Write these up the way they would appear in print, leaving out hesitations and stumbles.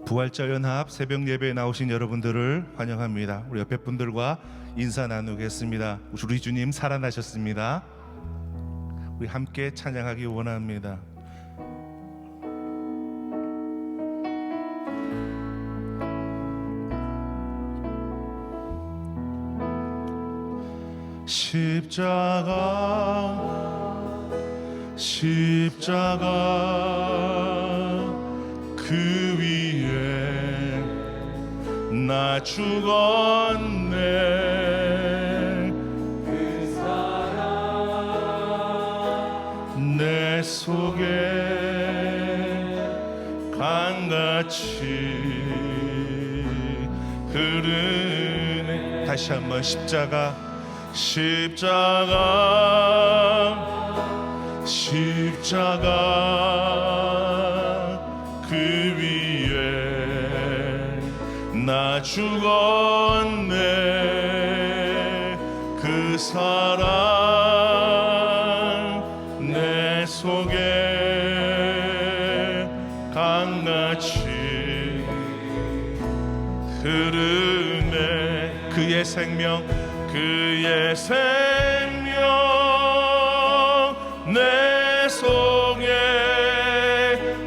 부활절연합 새벽 예배에 나오신 여러분들을 환영합니다. 우리 옆에 분들과 인사 나누겠습니다. 우리 주님 살아나셨습니다. 우리 함께 찬양하기 원합니다. 십자가 그 위에 나 죽었네. 그 사랑 내 속에 강같이 흐르네. 다시 한번 십자가 그 위에 나 죽었네. 그 사랑 내 속에 강같이 흐르네. 그의 생명 내 속에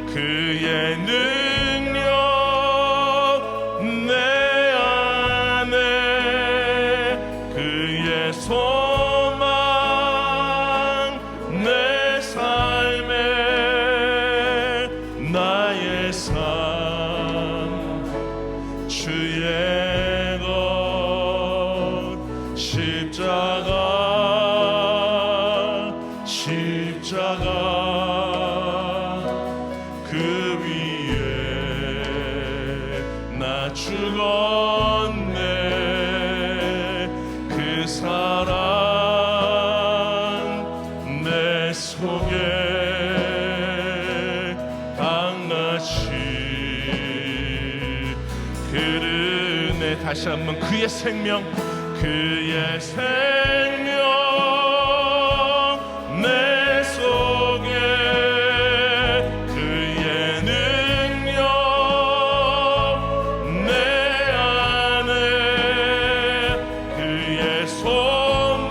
그의 능력 내 안에 그의 소망 내 삶에 나의 삶 주의 것 십자가 그 위에 나 죽었네. 그 사랑 내 속에 강같이 흐르네. 다시 한번 그의 생명 내 속에 그의 능력 내 안에 그의 소망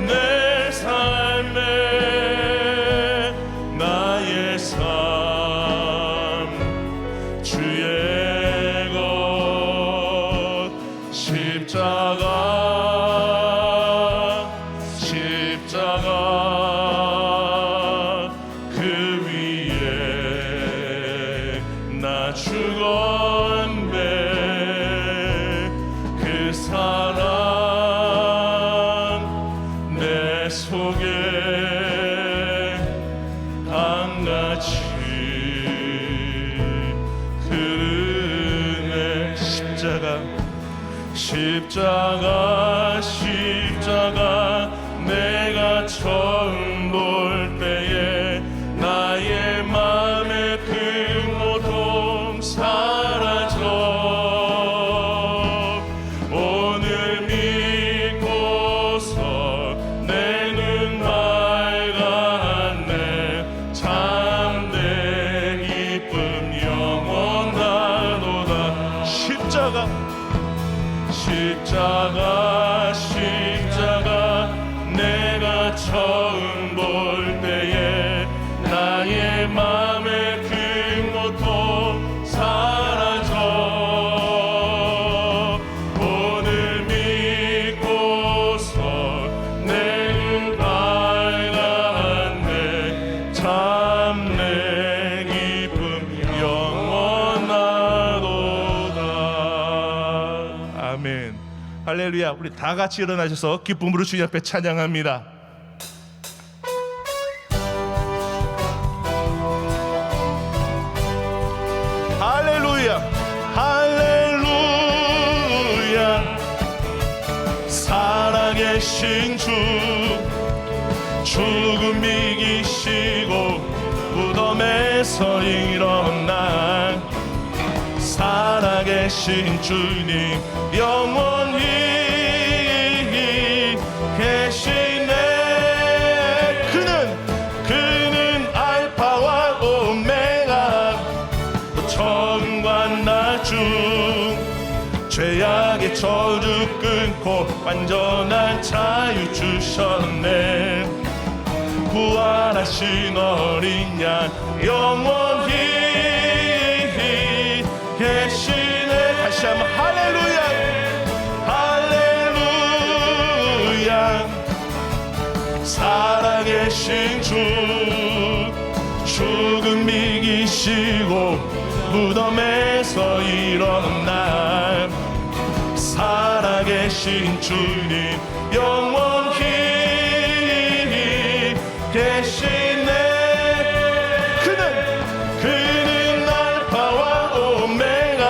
내 삶에 나의 삶 주의 것 십자가 그 위에 나 죽었네. 그 사랑 내 속에 강같이 흐르네. 십자가 내가 처음 볼 때에 나의 맘의 그 모동 사라져. 오늘 믿고서 내 눈 밝았네. 참된 기쁨 영원하도다. 십자가 내가 처음 볼 때에 나의 맘의 그 모통 사라져. 오늘 믿고서 내 눈 밝았네. 참내 기쁨 영원하도다. 아멘. 할렐루야. 우리 다 같이 일어나셔서 기쁨으로 주님 앞에 찬양합니다. 할렐루야 할렐루야. 살아계신 주 죽음 이기시고 무덤에서 일어나 살아계신 주님 영원히 계시네. 그는 알파와 오메가 죄악의 저주 끊고 완전한 자유 주셨네. 부활하신 어린 양 영원히 계시네. 다시 한번 할렐루야 할렐루야. 살아계신 주 죽음 이기시고 무덤에서 일어나 살아계신 주님 영원히 계시네. 그는 알파와 오메가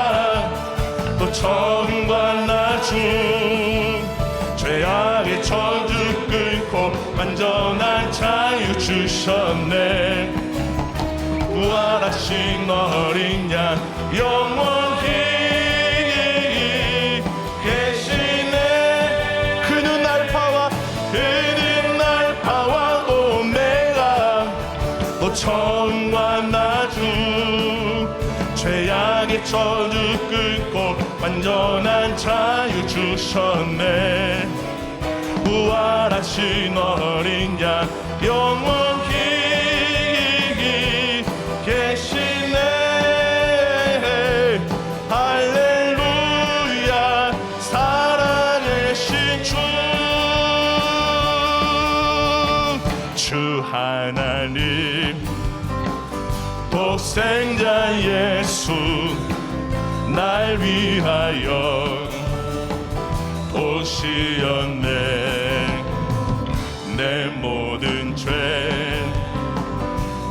또 처음과 나중. 죄악의 저주 끊고 완전한 자유 주셨네. 부활하신 어린 양 영원히 계시네. 그는 알파와 오메가 또 처음과 나중. 죄악의 저주 끊고 완전한 자유 주셨네. 부활하신 어린 양 영원히 계시네. 할렐루야. 살아계신 주 하나님 독생자 예수 날 위하여 오시었네. 내 모든 죄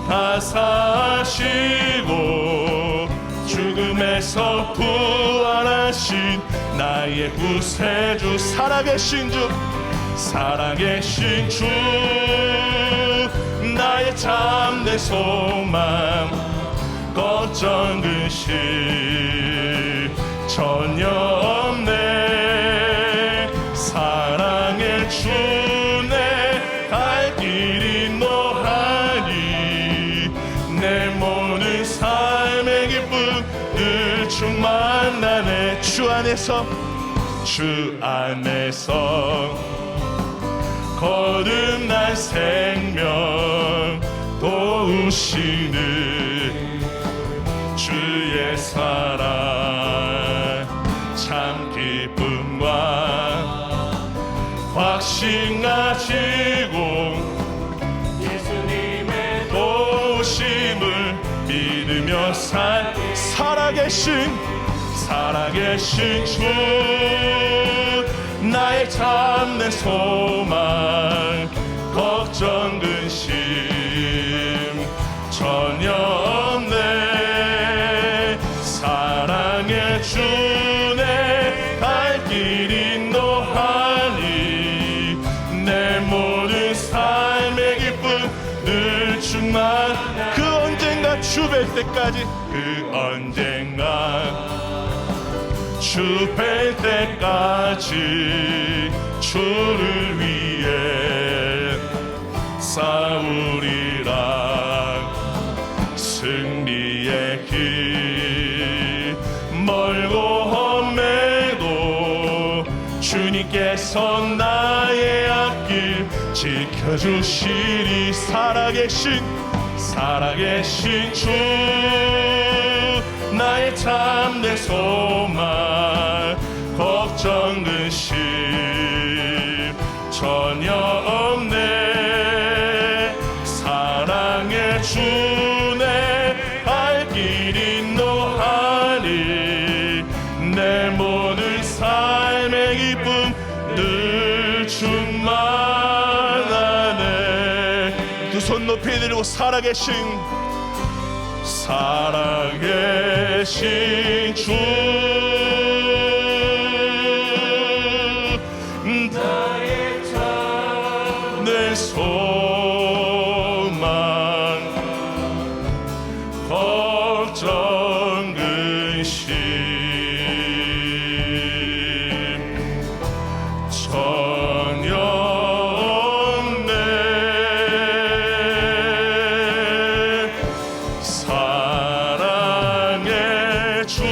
다 사시고 죽음에서 부활하신 나의 구세주. 살아계신 주 나의 참된 소망 걱정 근심 전혀 없네. 사랑의 주네 갈 길이 노하니 내 모든 삶의 기쁨 늘 충만하네. 주 안에서 거듭난 생명 도우시는 주의 사랑 참 기쁨과 확신 가지고 예수님의 도우심을 믿으며 살아계신 주 나의 참된 소망 걱정 근심 전혀 없네. 사랑의 주네 갈 길이 인도하니 내 모든 삶의 기쁨 늘 충만. 그 언젠가 주 뵐 때까지 주 뵐 때까지 주를 위해 싸우리라. 승리의 길 멀고 험해도 주님께서 나의 앞길 지켜주시리. 살아계신 주 나의 참된 소망 걱정 근심 전혀 없네. 사랑의 주네 갈 길 인도하니 내 모든 삶의 기쁨 늘 충만하네. 두 손 높이 들고 살아계신 주 나의 참된 소망 걱정 근심 전혀 없네. 사랑의 주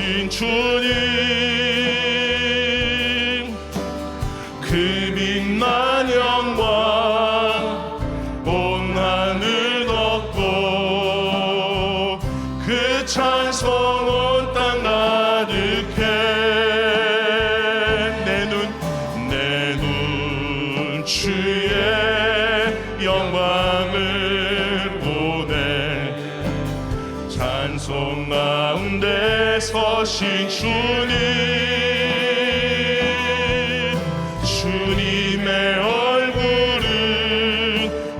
서신 주님, 그 빛난 영광 온 하늘 덮고 그 찬송 온 땅 가득해. 내 눈 주의 영광을 보네. 찬송 가운데 서신 주님, 주님의 얼굴은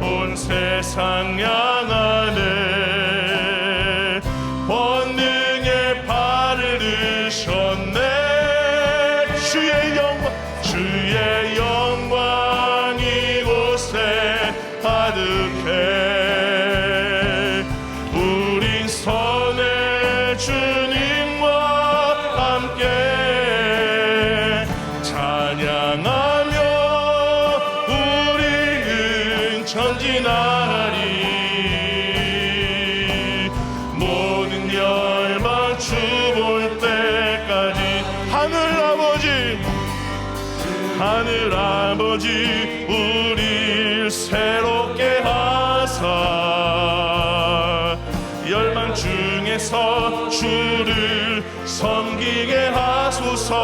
온 세상 향하네. 번능의 발을 드셨네. 주의 영광 이곳에 가득해. 우린 선의 주님과 함께 찬양하며 우리는 전진하리. 모든 열망 주 볼 때까지. 하늘 아버지 우릴 새롭게 하사 열망 중에서 주를 섬기게 하소서.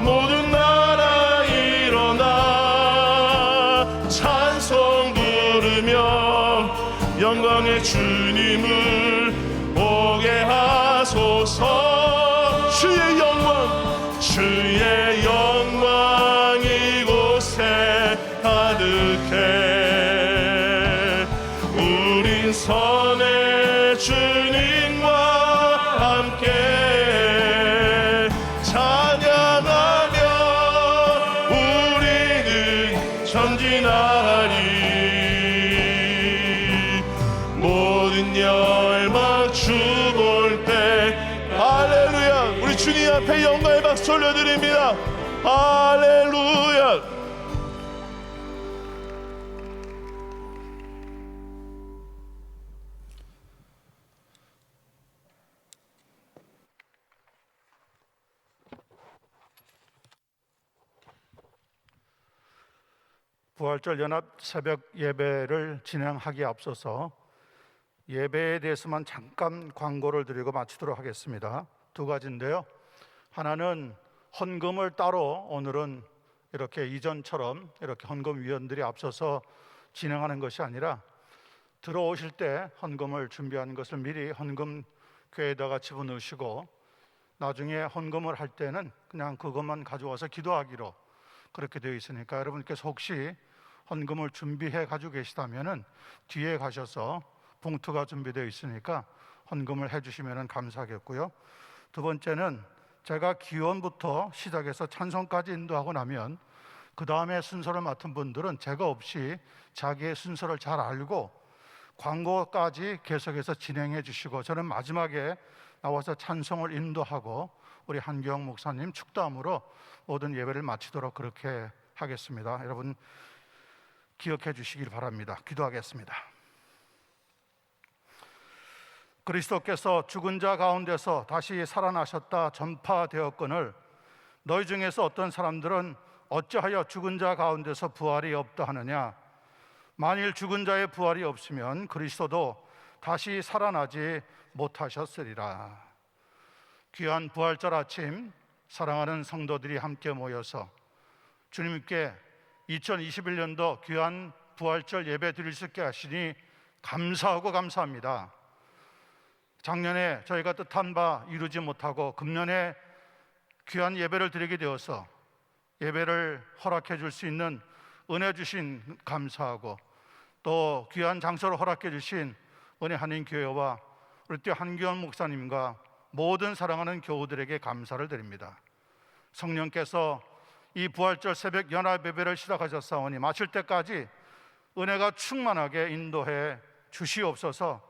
모든 나라 일어나 찬송 부르며 영광의 주님을 보게 하소서. 주의 영광 이곳에 가득해. 우린 선의 주님과 함께 찬양하며 우리는 전진하리. 모든 열망 주 볼 때. 할렐루야. 우리 주님 앞에 영광의 박수 올려드립니다. 할렐루야. 부활절 연합 새벽 예배를 진행하기에 앞서서 예배에 대해서만 잠깐 광고를 드리고 마치도록 하겠습니다. 두 가지인데요. 하나는 헌금을 따로 오늘은 이렇게 이전처럼 이렇게 헌금위원들이 앞서서 진행하는 것이 아니라 들어오실 때 헌금을 준비하는 것을 미리 헌금교에다가 집어넣으시고 나중에 헌금을 할 때는 그냥 그것만 가져와서 기도하기로 그렇게 되어 있으니까 여러분께서 혹시 헌금을 준비해 가지고 계시다면은 뒤에 가셔서 봉투가 준비되어 있으니까 헌금을 해주시면 감사하겠고요. 두 번째는 제가 기원부터 시작해서 찬송까지 인도하고 나면 그 다음에 순서를 맡은 분들은 제가 없이 자기의 순서를 잘 알고 광고까지 계속해서 진행해 주시고 저는 마지막에 나와서 찬송을 인도하고 우리 한경 목사님 축도함으로 모든 예배를 마치도록 그렇게 하겠습니다. 여러분 기억해 주시길 바랍니다. 기도하겠습니다. 그리스도께서 죽은 자 가운데서 다시 살아나셨다 전파되었거늘 너희 중에서 어떤 사람들은 어찌하여 죽은 자 가운데서 부활이 없다 하느냐. 만일 죽은 자의 부활이 없으면 그리스도도 다시 살아나지 못하셨으리라. 귀한 부활절 아침 사랑하는 성도들이 함께 모여서 주님께 2021년도 귀한 부활절 예배 드릴 수 있게 하시니 감사하고 감사합니다. 작년에 저희가 뜻한 바 이루지 못하고 금년에 귀한 예배를 드리게 되어서 예배를 허락해 줄 수 있는 은혜 주신 감사하고 또 귀한 장소를 허락해 주신 은혜 한인교회와 우리 또 한기원 목사님과 모든 사랑하는 교우들에게 감사를 드립니다. 성령께서 이 부활절 새벽 연합 예배를 시작하셨사오니 마칠 때까지 은혜가 충만하게 인도해 주시옵소서.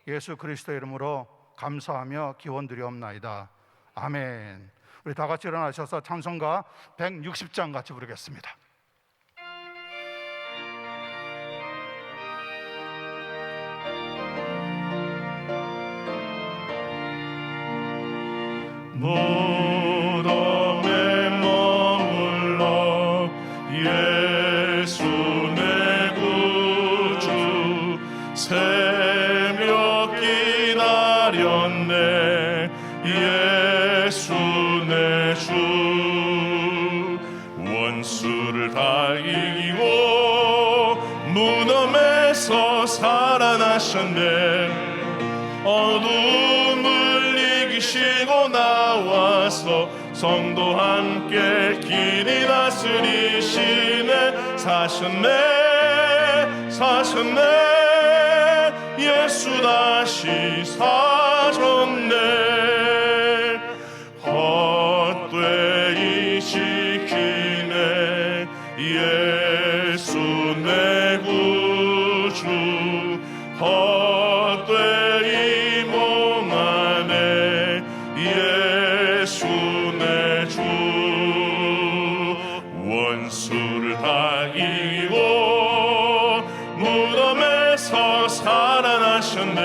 예수 그리스도의 이름으로 감사하며 기원드리옵나이다. 아멘. 우리 다 같이 일어나셔서 찬송가 160장 같이 부르겠습니다. 무덤에 머물러 예수 내 구주 새벽 기다렸네. 예수 내 주 원수를 다 이기고 무덤에서 살아나셨네. 어둠을 이기시고 나와서 성도 함께 길이 다스리시네. 사셨네 사셨네 예수 다시 사셨네. 헛되이 지키네 예수 내 구주. 헛되이 몽하네 예수 내 주. 원수를 다 이기고 무덤에서 살아나셨네.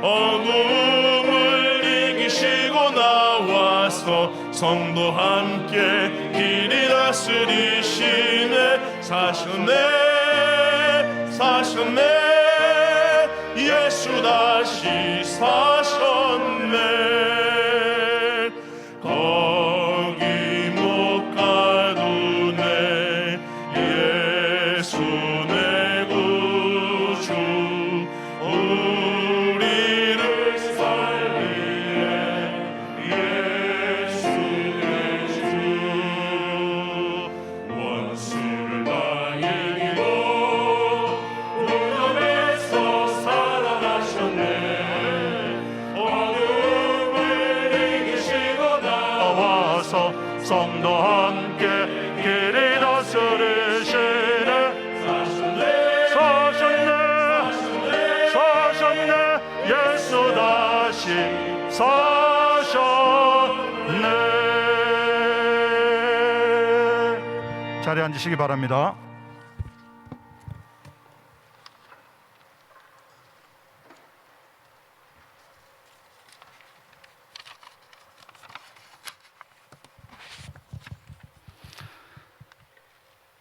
어둠을 이기시고 나와서 성도 함께 길이 다스리시네. 사셨네 사셨네 예수 다시 사셨네. 거기 못 가두네 예수 내 구주. 우리를 살리네 예수 내 주. 원수를 다 이기고 무덤에서 살아나셨네. 어둠을 이기시고 나와서 성도 함께 길이 다스리시네. 사셨네 사셨네 사셨네 예수 다시 사셨네. 자리에 앉으시기 바랍니다.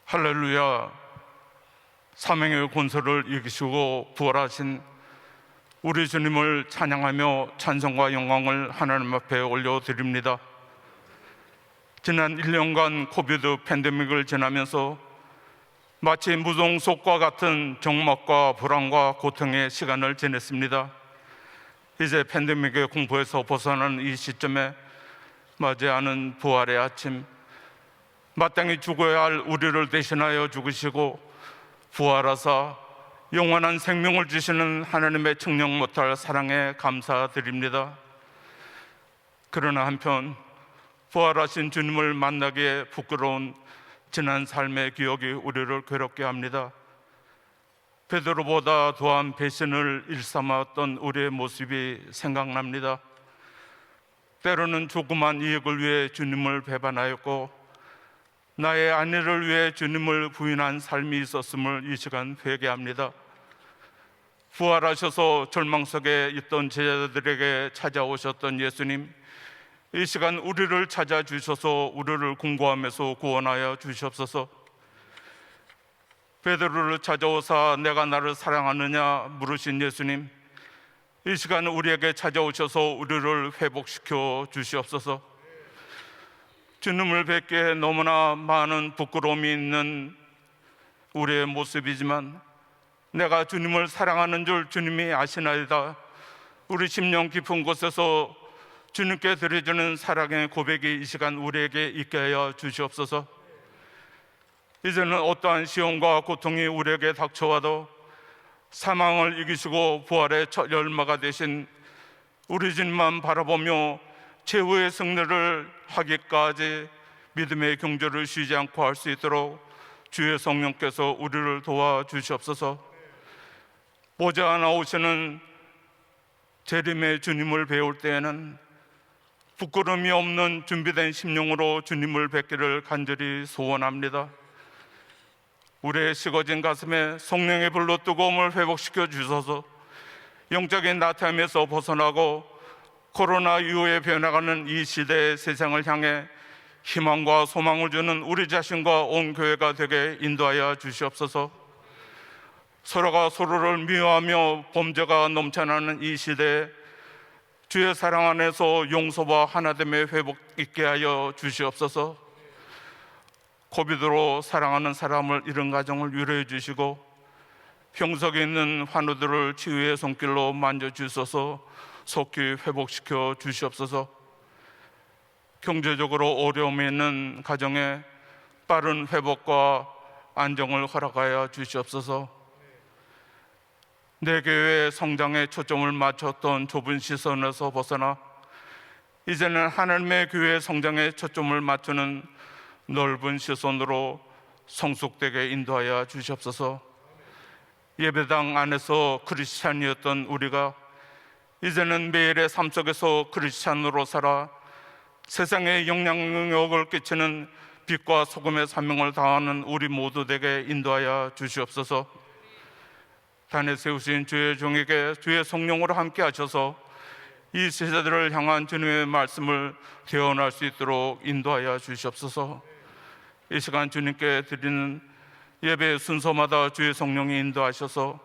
할렐루야. 사명의 권세를 이기시고 부활하신 우리 주님을 찬양하며 찬송과 영광을 하나님 앞에 올려드립니다. 지난 1년간 코비드 팬데믹을 지나면서 마치 무동속과 같은 정막과 불안과 고통의 시간을 지냈습니다. 이제 팬데믹의 공포에서 벗어나는 이 시점에 맞이하는 부활의 아침, 마땅히 죽어야 할 우리를 대신하여 죽으시고 부활하사 영원한 생명을 주시는 하나님의 측량 못할 사랑에 감사드립니다. 그러나 한편 부활하신 주님을 만나기에 부끄러운 지난 삶의 기억이 우리를 괴롭게 합니다. 베드로보다 더한 배신을 일삼았던 우리의 모습이 생각납니다. 때로는 조그만 이익을 위해 주님을 배반하였고 나의 안위를 위해 주님을 부인한 삶이 있었음을 이 시간 회개합니다. 부활하셔서 절망 속에 있던 제자들에게 찾아오셨던 예수님, 이 시간 우리를 찾아주셔서 우리를 공고함에서 구원하여 주시옵소서. 베드로를 찾아오사 내가 나를 사랑하느냐 물으신 예수님, 이 시간 우리에게 찾아오셔서 우리를 회복시켜 주시옵소서. 주님을 뵙기에 너무나 많은 부끄러움이 있는 우리의 모습이지만 내가 주님을 사랑하는 줄 주님이 아시나이다. 우리 심령 깊은 곳에서 주님께 드려주는 사랑의 고백이 이 시간 우리에게 있게 하여 주시옵소서. 이제는 어떠한 시험과 고통이 우리에게 닥쳐와도 사망을 이기시고 부활의 첫 열마가 되신 우리 주님만 바라보며 최후의 승리를 하기까지 믿음의 경주를 쉬지 않고 할 수 있도록 주의 성령께서 우리를 도와주시옵소서. 보좌 하나 오시는 재림의 주님을 배울 때에는 부끄러움이 없는 준비된 심령으로 주님을 뵙기를 간절히 소원합니다. 우리의 식어진 가슴에 성령의 불로 뜨거움을 회복시켜 주셔서 영적인 나태함에서 벗어나고 코로나 이후에 변화가는 이 시대의 세상을 향해 희망과 소망을 주는 우리 자신과 온 교회가 되게 인도하여 주시옵소서. 서로가 서로를 미워하며 범죄가 넘쳐나는 이 시대에 주의 사랑 안에서 용서와 하나됨의 회복 있게 하여 주시옵소서. 코비드로 사랑하는 사람을 잃은 가정을 위로해 주시고 병석에 있는 환우들을 치유의 손길로 만져주셔서 속히 회복시켜 주시옵소서. 경제적으로 어려움이 있는 가정에 빠른 회복과 안정을 허락하여 주시옵소서. 내 교회의 성장에 초점을 맞췄던 좁은 시선에서 벗어나 이제는 하나님의 교회의 성장에 초점을 맞추는 넓은 시선으로 성숙되게 인도하여 주시옵소서. 예배당 안에서 크리스찬이었던 우리가 이제는 매일의 삶 속에서 크리스찬으로 살아 세상에 영향력을 끼치는 빛과 소금의 사명을 다하는 우리 모두 되게 인도하여 주시옵소서. 단에 세우신 주의 종에게 주의 성령으로 함께 하셔서 이 세대들을 향한 주님의 말씀을 대언할 수 있도록 인도하여 주시옵소서. 이 시간 주님께 드리는 예배 순서마다 주의 성령이 인도하셔서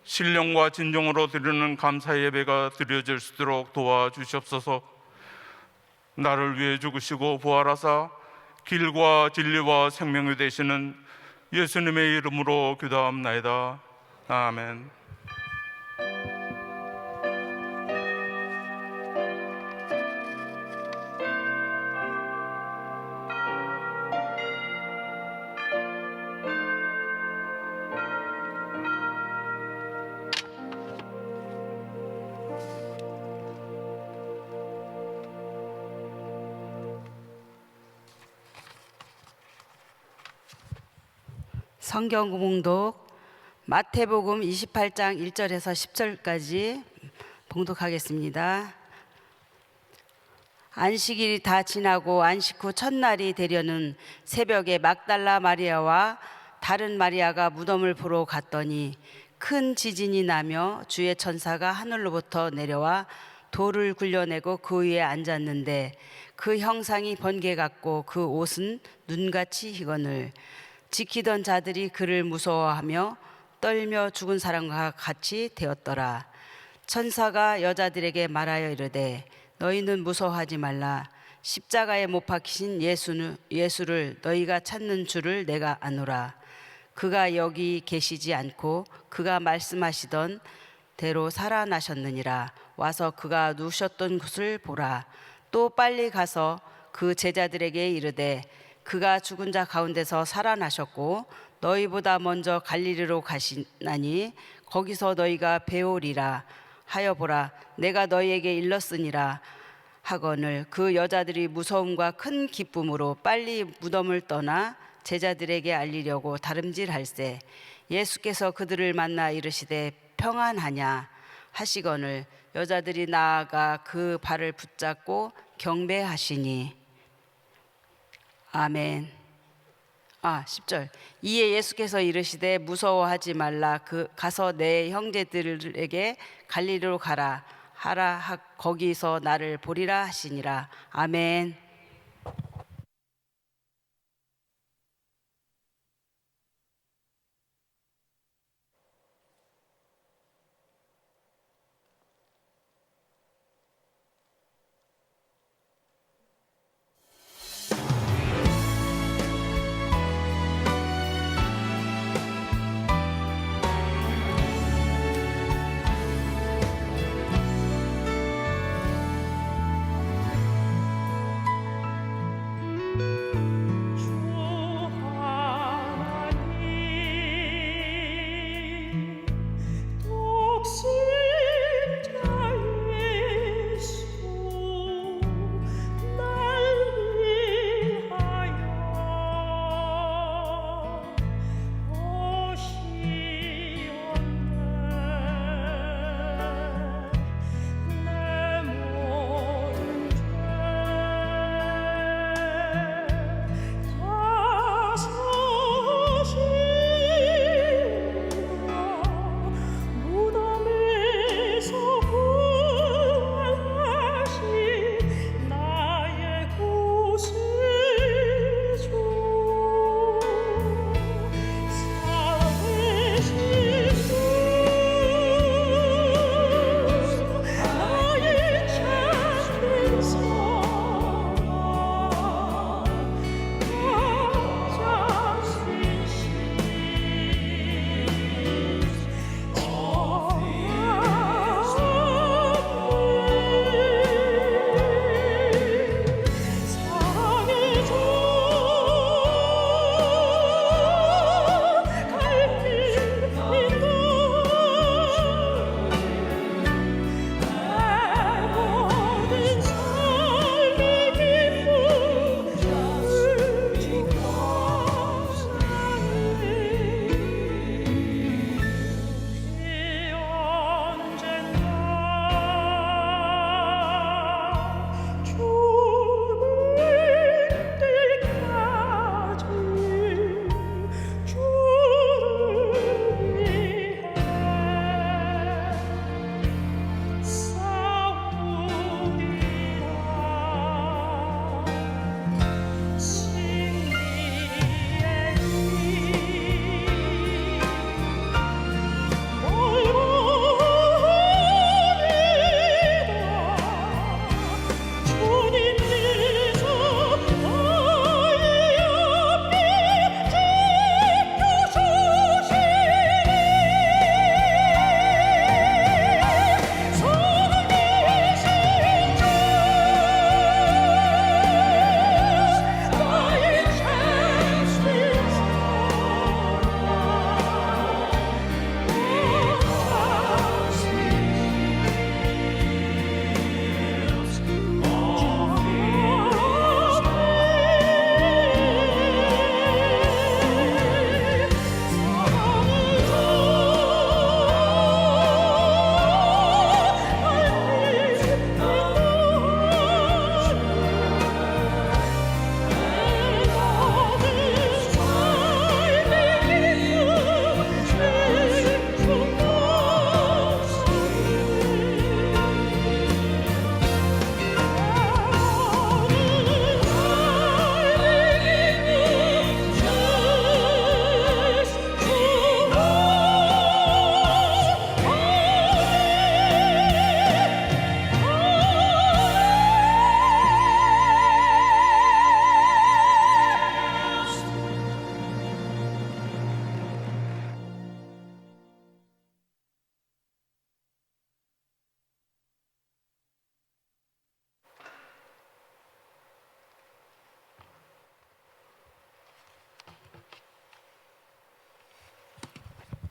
신령과 진정으로 드리는 감사 예배가 드려질 수 있도록 도와주시옵소서. 나를 위해 죽으시고 부활하사 길과 진리와 생명이 되시는 예수님의 이름으로 기도합나이다. 아멘. 성경 봉독 마태복음 28장 1절에서 10절까지 봉독하겠습니다. 안식일이 다 지나고 안식 후 첫날이 되려는 새벽에 막달라 마리아와 다른 마리아가 무덤을 보러 갔더니 큰 지진이 나며 주의 천사가 하늘로부터 내려와 돌을 굴려내고 그 위에 앉았는데 그 형상이 번개 같고 그 옷은 눈같이 희거늘. 지키던 자들이 그를 무서워하며 떨며 죽은 사람과 같이 되었더라. 천사가 여자들에게 말하여 이르되 너희는 무서워하지 말라. 십자가에 못 박히신 예수를 너희가 찾는 줄을 내가 아노라. 그가 여기 계시지 않고 그가 말씀하시던 대로 살아나셨느니라. 와서 그가 누우셨던 곳을 보라. 또 빨리 가서 그 제자들에게 이르되 그가 죽은 자 가운데서 살아나셨고 너희보다 먼저 갈릴리로 가시나니 거기서 너희가 배우리라 하여 보라. 내가 너희에게 일렀으니라 하거늘. 그 여자들이 무서움과 큰 기쁨으로 빨리 무덤을 떠나 제자들에게 알리려고 다름질할세. 예수께서 그들을 만나 이르시되 평안하냐 하시거늘. 여자들이 나아가 그 발을 붙잡고 경배하시니. 아멘. 10절. 이에 예수께서 이르시되 무서워하지 말라. 가서 내 형제들에게 갈릴리로 가라 하라. 거기서 나를 보리라 하시니라. 아멘.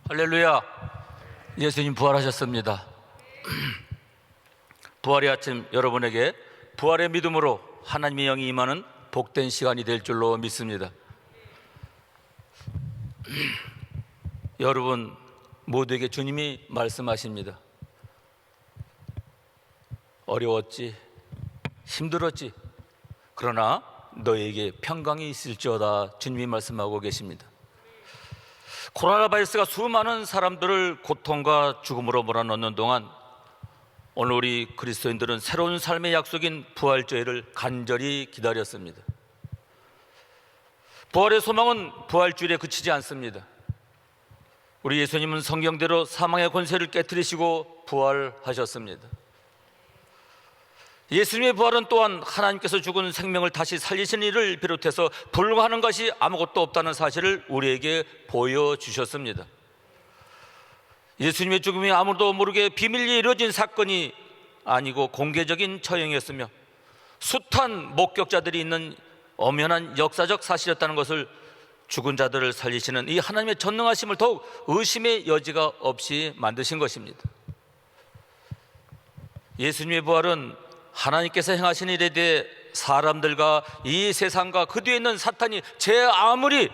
할렐루야. 예수님 부활하셨습니다. 부활의 아침, 여러분에게 부활의 믿음으로 하나님의 영이 임하는 복된 시간이 될 줄로 믿습니다. 여러분 모두에게 주님이 말씀하십니다. 어려웠지, 힘들었지, 그러나 너에게 평강이 있을지어다. 주님이 말씀하고 계십니다. 코로나 바이러스가 수많은 사람들을 고통과 죽음으로 몰아넣는 동안 오늘 우리 그리스도인들은 새로운 삶의 약속인 부활주일을 간절히 기다렸습니다. 부활의 소망은 부활주일에 그치지 않습니다. 우리 예수님은 성경대로 사망의 권세를 깨뜨리시고 부활하셨습니다. 예수님의 부활은 또한 하나님께서 죽은 생명을 다시 살리신 일을 비롯해서 불가하는 것이 아무것도 없다는 사실을 우리에게 보여주셨습니다. 예수님의 죽음이 아무도 모르게 비밀리에 이루어진 사건이 아니고 공개적인 처형이었으며 숱한 목격자들이 있는 엄연한 역사적 사실이었다는 것을 죽은 자들을 살리시는 이 하나님의 전능하심을 더욱 의심의 여지가 없이 만드신 것입니다. 예수님의 부활은 하나님께서 행하신 일에 대해 사람들과 이 세상과 그 뒤에 있는 사탄이 제 아무리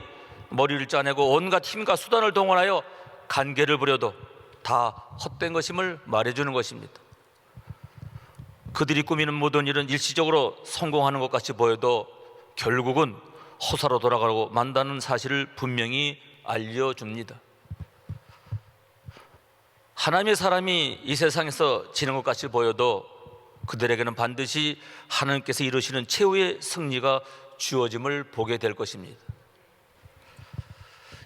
머리를 짜내고 온갖 힘과 수단을 동원하여 간계를 부려도 다 헛된 것임을 말해주는 것입니다. 그들이 꾸미는 모든 일은 일시적으로 성공하는 것 같이 보여도 결국은 허사로 돌아가고 만다는 사실을 분명히 알려줍니다. 하나님의 사람이 이 세상에서 지는 것 같이 보여도 그들에게는 반드시 하나님께서 이루시는 최후의 승리가 주어짐을 보게 될 것입니다.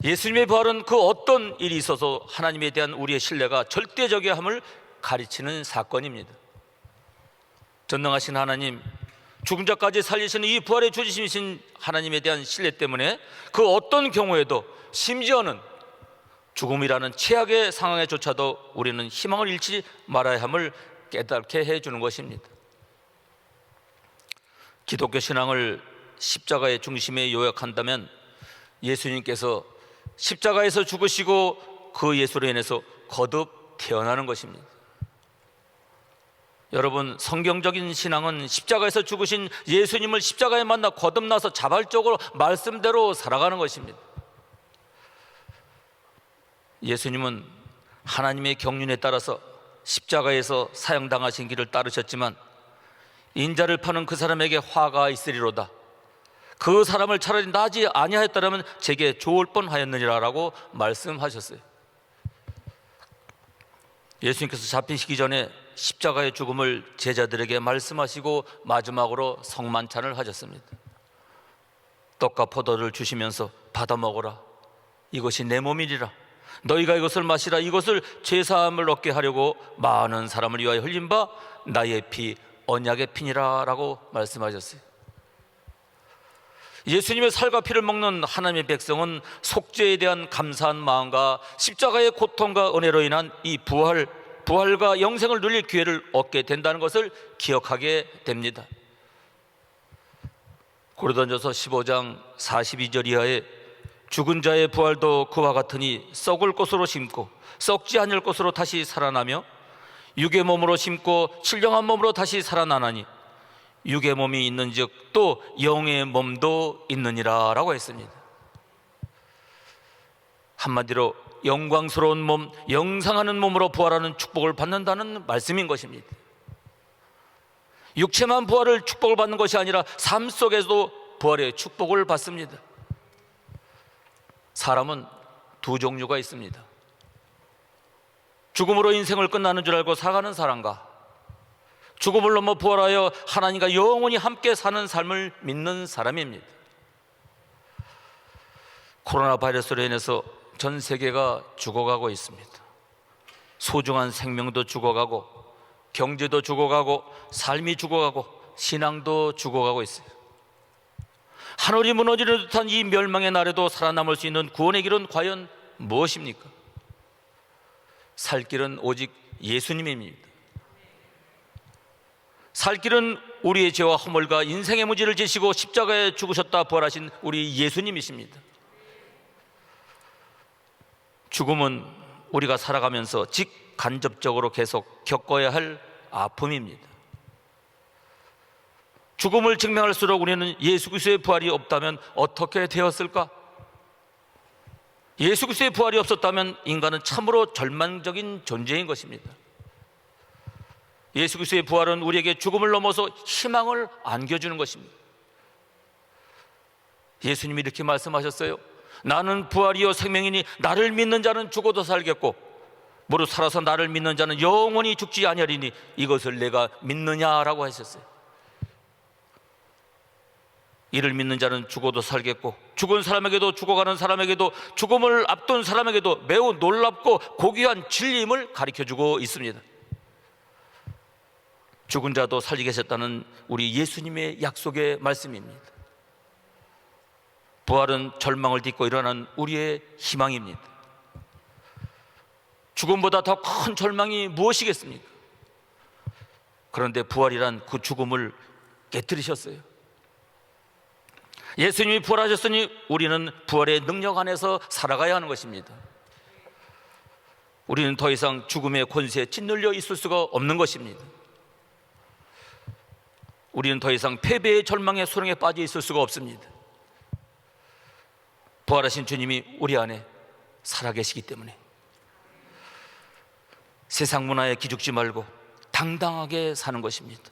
예수님의 부활은 그 어떤 일이 있어서 하나님에 대한 우리의 신뢰가 절대적이함을 가르치는 사건입니다. 전능하신 하나님, 죽은 자까지 살리시는 이 부활의 주지심이신 하나님에 대한 신뢰 때문에 그 어떤 경우에도, 심지어는 죽음이라는 최악의 상황에조차도 우리는 희망을 잃지 말아야 함을 깨닫게 해주는 것입니다. 기독교 신앙을 십자가의 중심에 요약한다면 예수님께서 십자가에서 죽으시고 그 예수로 인해서 거듭 태어나는 것입니다. 여러분, 성경적인 신앙은 십자가에서 죽으신 예수님을 십자가에 만나 거듭나서 자발적으로 말씀대로 살아가는 것입니다. 예수님은 하나님의 경륜에 따라서 십자가에서 사형당하신 길을 따르셨지만 인자를 파는 그 사람에게 화가 있으리로다. 그 사람을 차라리 나지 아니하였더라면 제게 좋을 뻔하였느니라라고 말씀하셨어요. 예수님께서 잡히시기 전에 십자가의 죽음을 제자들에게 말씀하시고 마지막으로 성만찬을 하셨습니다. 떡과 포도를 주시면서 받아 먹어라. 이것이 내 몸이리라. 너희가 이것을 마시라. 이것을 죄사함을 얻게 하려고 많은 사람을 위하여 흘린 바 나의 피 언약의 피니라 라고 말씀하셨어요. 예수님의 살과 피를 먹는 하나님의 백성은 속죄에 대한 감사한 마음과 십자가의 고통과 은혜로 인한 이 부활과 영생을 누릴 기회를 얻게 된다는 것을 기억하게 됩니다. 고린도전서 15장 42절 이하에 죽은 자의 부활도 그와 같으니 썩을 것으로 심고 썩지 않을 것으로 다시 살아나며 육의 몸으로 심고 신령한 몸으로 다시 살아나나니 육의 몸이 있는즉 또 영의 몸도 있느니라 라고 했습니다. 한마디로 영광스러운 몸, 영상하는 몸으로 부활하는 축복을 받는다는 말씀인 것입니다. 육체만 부활을 축복을 받는 것이 아니라 삶 속에서도 부활의 축복을 받습니다. 사람은 두 종류가 있습니다. 죽음으로 인생을 끝나는 줄 알고 살아가는 사람과 죽음을 넘어 부활하여 하나님과 영원히 함께 사는 삶을 믿는 사람입니다. 코로나 바이러스로 인해서 전 세계가 죽어가고 있습니다. 소중한 생명도 죽어가고 경제도 죽어가고 삶이 죽어가고 신앙도 죽어가고 있어요. 하늘이 무너지는 듯한 이 멸망의 날에도 살아남을 수 있는 구원의 길은 과연 무엇입니까? 살 길은 오직 예수님입니다. 살 길은 우리의 죄와 허물과 인생의 무지를 지시고 십자가에 죽으셨다 부활하신 우리 예수님이십니다. 죽음은 우리가 살아가면서 직간접적으로 계속 겪어야 할 아픔입니다. 죽음을 증명할수록 우리는 예수 그리스도의 부활이 없다면 어떻게 되었을까? 예수 그리스도의 부활이 없었다면 인간은 참으로 절망적인 존재인 것입니다. 예수 그리스도의 부활은 우리에게 죽음을 넘어서 희망을 안겨주는 것입니다. 예수님이 이렇게 말씀하셨어요. 나는 부활이요 생명이니 나를 믿는 자는 죽어도 살겠고 무릇 살아서 나를 믿는 자는 영원히 죽지 아니하리니 이것을 내가 믿느냐라고 하셨어요. 이를 믿는 자는 죽어도 살겠고 죽은 사람에게도 죽어가는 사람에게도 죽음을 앞둔 사람에게도 매우 놀랍고 고귀한 진리임을 가르쳐주고 있습니다. 죽은 자도 살리게 하셨다는 우리 예수님의 약속의 말씀입니다. 부활은 절망을 딛고 일어난 우리의 희망입니다. 죽음보다 더 큰 절망이 무엇이겠습니까? 그런데 부활이란 그 죽음을 깨뜨리셨어요. 예수님이 부활하셨으니 우리는 부활의 능력 안에서 살아가야 하는 것입니다. 우리는 더 이상 죽음의 권세에 짓눌려 있을 수가 없는 것입니다. 우리는 더 이상 패배의 절망의 소령에 빠져 있을 수가 없습니다. 부활하신 주님이 우리 안에 살아계시기 때문에 세상 문화에 기죽지 말고 당당하게 사는 것입니다.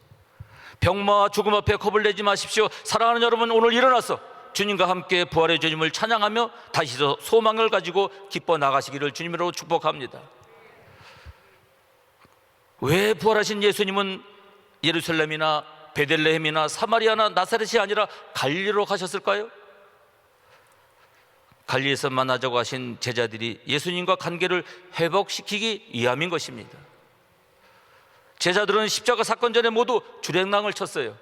병마와 죽음 앞에 겁을 내지 마십시오. 사랑하는 여러분, 오늘 일어나서 주님과 함께 부활의 주님을 찬양하며 다시서 소망을 가지고 기뻐 나가시기를 주님으로 축복합니다. 왜 부활하신 예수님은 예루살렘이나 베들레헴이나 사마리아나 나사렛이 아니라 갈릴리로 가셨을까요? 갈릴리에서 만나자고 하신 제자들이 예수님과 관계를 회복시키기 위함인 것입니다. 제자들은 십자가 사건 전에 모두 주랭랑을 쳤어요.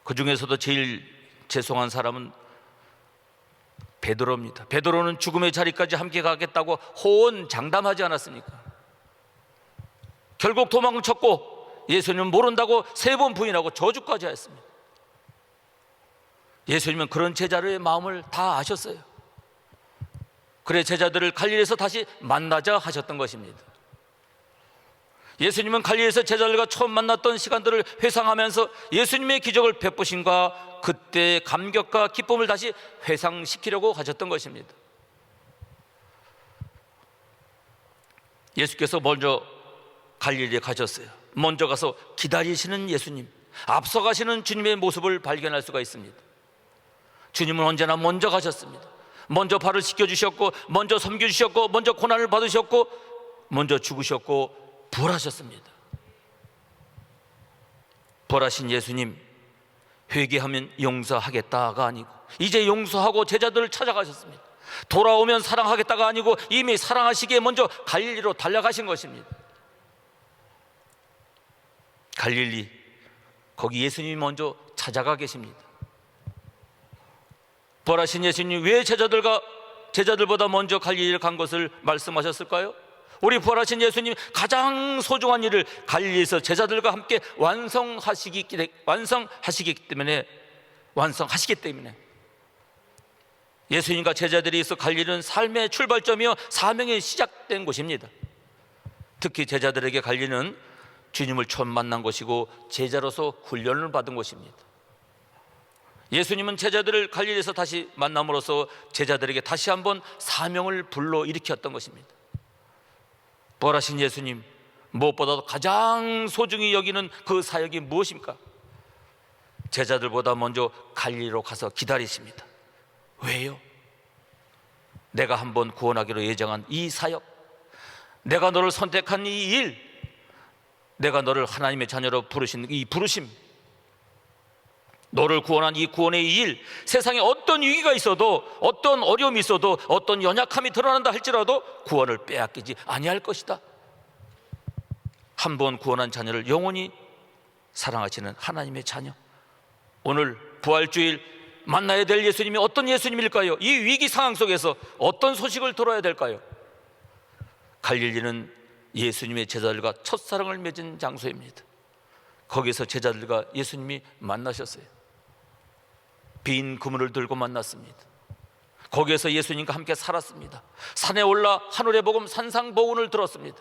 그 중에서도 제일 죄송한 사람은 베드로입니다. 베드로는 죽음의 자리까지 함께 가겠다고 호언장담하지 않았습니까? 결국 도망쳤고 예수님은 모른다고 3번 부인하고 저주까지 했습니다. 예수님은 그런 제자들의 마음을 다 아셨어요. 그래 제자들을 갈릴리에서 다시 만나자 하셨던 것입니다. 예수님은 갈릴리에서 제자들과 처음 만났던 시간들을 회상하면서 예수님의 기적을 베푸심과 그때의 감격과 기쁨을 다시 회상시키려고 하셨던 것입니다. 예수께서 먼저 갈릴리에 가셨어요. 먼저 가서 기다리시는 예수님, 앞서가시는 주님의 모습을 발견할 수가 있습니다. 주님은 언제나 먼저 가셨습니다. 먼저 발을 씻겨주셨고, 먼저 섬겨주셨고, 먼저 고난을 받으셨고, 먼저 죽으셨고 부활하셨습니다. 부활하신 예수님, 회개하면 용서하겠다가 아니고 이제 용서하고 제자들을 찾아가셨습니다. 돌아오면 사랑하겠다가 아니고 이미 사랑하시기에 먼저 갈릴리로 달려가신 것입니다. 갈릴리, 거기 예수님이 먼저 찾아가 계십니다. 부활하신 예수님 왜 제자들보다 먼저 갈릴리를 간 것을 말씀하셨을까요? 우리 부활하신 예수님 가장 소중한 일을 갈릴리에서 제자들과 함께 완성하시기 때문에 예수님과 제자들이 있어 갈릴리는 삶의 출발점이요 사명이 시작된 곳입니다. 특히 제자들에게 갈릴리는 주님을 처음 만난 것이고 제자로서 훈련을 받은 곳입니다. 예수님은 제자들을 갈릴리에서 다시 만남으로써 제자들에게 다시 한번 사명을 불러일으켰던 것입니다. 부활하신 예수님, 무엇보다도 가장 소중히 여기는 그 사역이 무엇입니까? 제자들보다 먼저 갈릴리로 가서 기다리십니다. 왜요? 내가 한번 구원하기로 예정한 이 사역, 내가 너를 선택한 이 일, 내가 너를 하나님의 자녀로 부르신 이 부르심, 너를 구원한 이 구원의 이 일, 세상에 어떤 위기가 있어도, 어떤 어려움이 있어도, 어떤 연약함이 드러난다 할지라도 구원을 빼앗기지 아니할 것이다. 한 번 구원한 자녀를 영원히 사랑하시는 하나님의 자녀, 오늘 부활주일 만나야 될 예수님이 어떤 예수님일까요? 이 위기 상황 속에서 어떤 소식을 들어야 될까요? 갈릴리는 예수님의 제자들과 첫사랑을 맺은 장소입니다. 거기서 제자들과 예수님이 만나셨어요. 빈 그물을 들고 만났습니다. 거기에서 예수님과 함께 살았습니다. 산에 올라 하늘의 복음 산상복음을 들었습니다.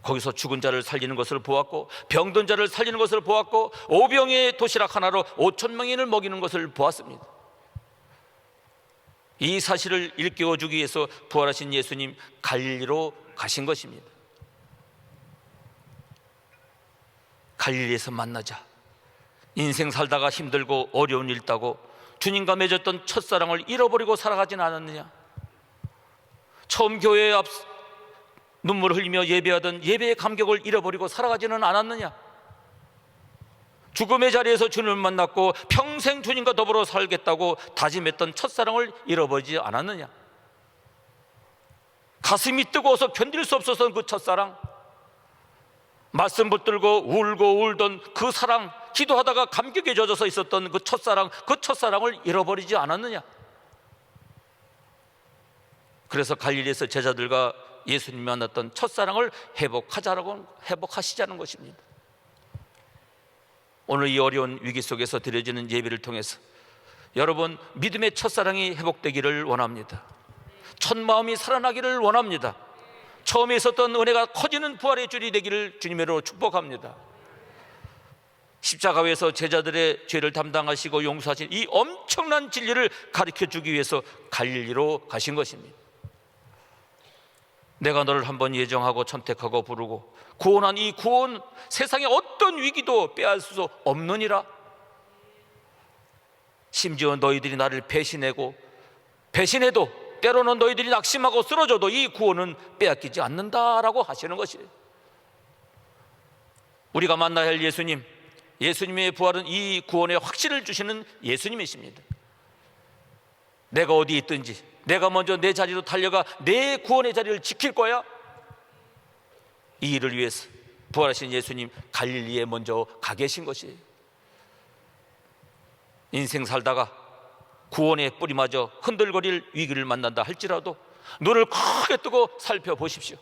거기서 죽은 자를 살리는 것을 보았고 병든 자를 살리는 것을 보았고 오병이의 도시락 하나로 5,000명인을 먹이는 것을 보았습니다. 이 사실을 일깨워주기 위해서 부활하신 예수님 갈릴리로 가신 것입니다. 갈릴리에서 만나자. 인생 살다가 힘들고 어려운 일 있다고 주님과 맺었던 첫사랑을 잃어버리고 살아가진 않았느냐? 처음 교회에 앞 눈물을 흘리며 예배하던 예배의 감격을 잃어버리고 살아가지는 않았느냐? 죽음의 자리에서 주님을 만났고 평생 주님과 더불어 살겠다고 다짐했던 첫사랑을 잃어버리지 않았느냐? 가슴이 뜨거워서 견딜 수 없었던 그 첫사랑, 말씀 붙들고 울고 울던 그 사랑, 기도하다가 감격에 젖어서 있었던 그 첫사랑을 잃어버리지 않았느냐? 그래서 갈릴리에서 제자들과 예수님이 만났던 첫사랑을 회복하시자는 것입니다. 오늘 이 어려운 위기 속에서 드려지는 예배를 통해서 여러분 믿음의 첫사랑이 회복되기를 원합니다. 첫 마음이 살아나기를 원합니다. 처음에 있었던 은혜가 커지는 부활의 줄이 되기를 주님으로 축복합니다. 십자가 위에서 제자들의 죄를 담당하시고 용서하신 이 엄청난 진리를 가르쳐주기 위해서 갈릴리로 가신 것입니다. 내가 너를 한번 예정하고 선택하고 부르고 구원한 이 구원, 세상의 어떤 위기도 빼앗을 수 없느니라. 심지어 너희들이 나를 배신해도 때로는 너희들이 낙심하고 쓰러져도 이 구원은 빼앗기지 않는다라고 하시는 것이에요. 우리가 만나야 할 예수님의 부활은 이 구원의 확신을 주시는 예수님이십니다. 내가 어디 있든지 내가 먼저 내 자리로 달려가 내 구원의 자리를 지킬 거야. 이 일을 위해서 부활하신 예수님 갈릴리에 먼저 가 계신 것이에요. 인생 살다가 구원의 뿌리마저 흔들거릴 위기를 만난다 할지라도 눈을 크게 뜨고 살펴보십시오.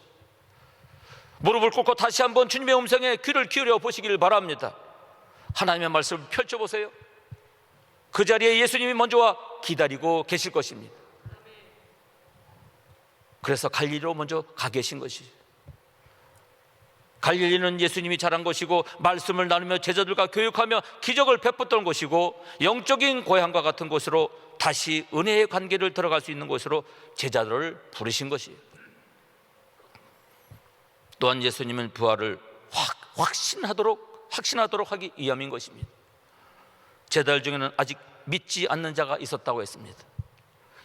무릎을 꿇고 다시 한번 주님의 음성에 귀를 기울여 보시기를 바랍니다. 하나님의 말씀을 펼쳐보세요. 그 자리에 예수님이 먼저 와 기다리고 계실 것입니다. 그래서 갈릴리로 먼저 가 계신 것이죠. 갈릴리는 예수님이 자란 곳이고 말씀을 나누며 제자들과 교육하며 기적을 베풀던 곳이고 영적인 고향과 같은 곳으로 다시 은혜의 관계를 들어갈 수 있는 곳으로 제자들을 부르신 것이에요. 또한 예수님은 부활을 확신하도록 하기 위함인 것입니다. 제자들 중에는 아직 믿지 않는 자가 있었다고 했습니다.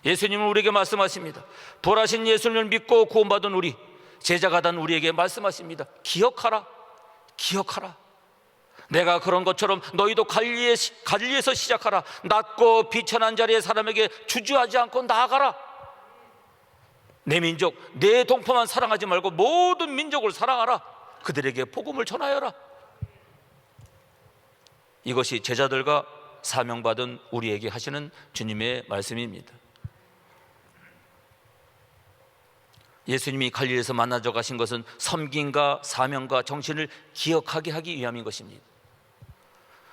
예수님은 우리에게 말씀하십니다. 부활하신 예수님을 믿고 구원받은 우리 제자가 된 우리에게 말씀하십니다. 기억하라. 내가 그런 것처럼 너희도 갈릴리에서 시작하라. 낮고 비천한 자리의 사람에게 주저하지 않고 나아가라. 내 민족, 내 동포만 사랑하지 말고 모든 민족을 사랑하라. 그들에게 복음을 전하여라. 이것이 제자들과 사명받은 우리에게 하시는 주님의 말씀입니다. 예수님이 갈릴리에서 만나러 가신 것은 섬김과 사명과 정신을 기억하게 하기 위함인 것입니다.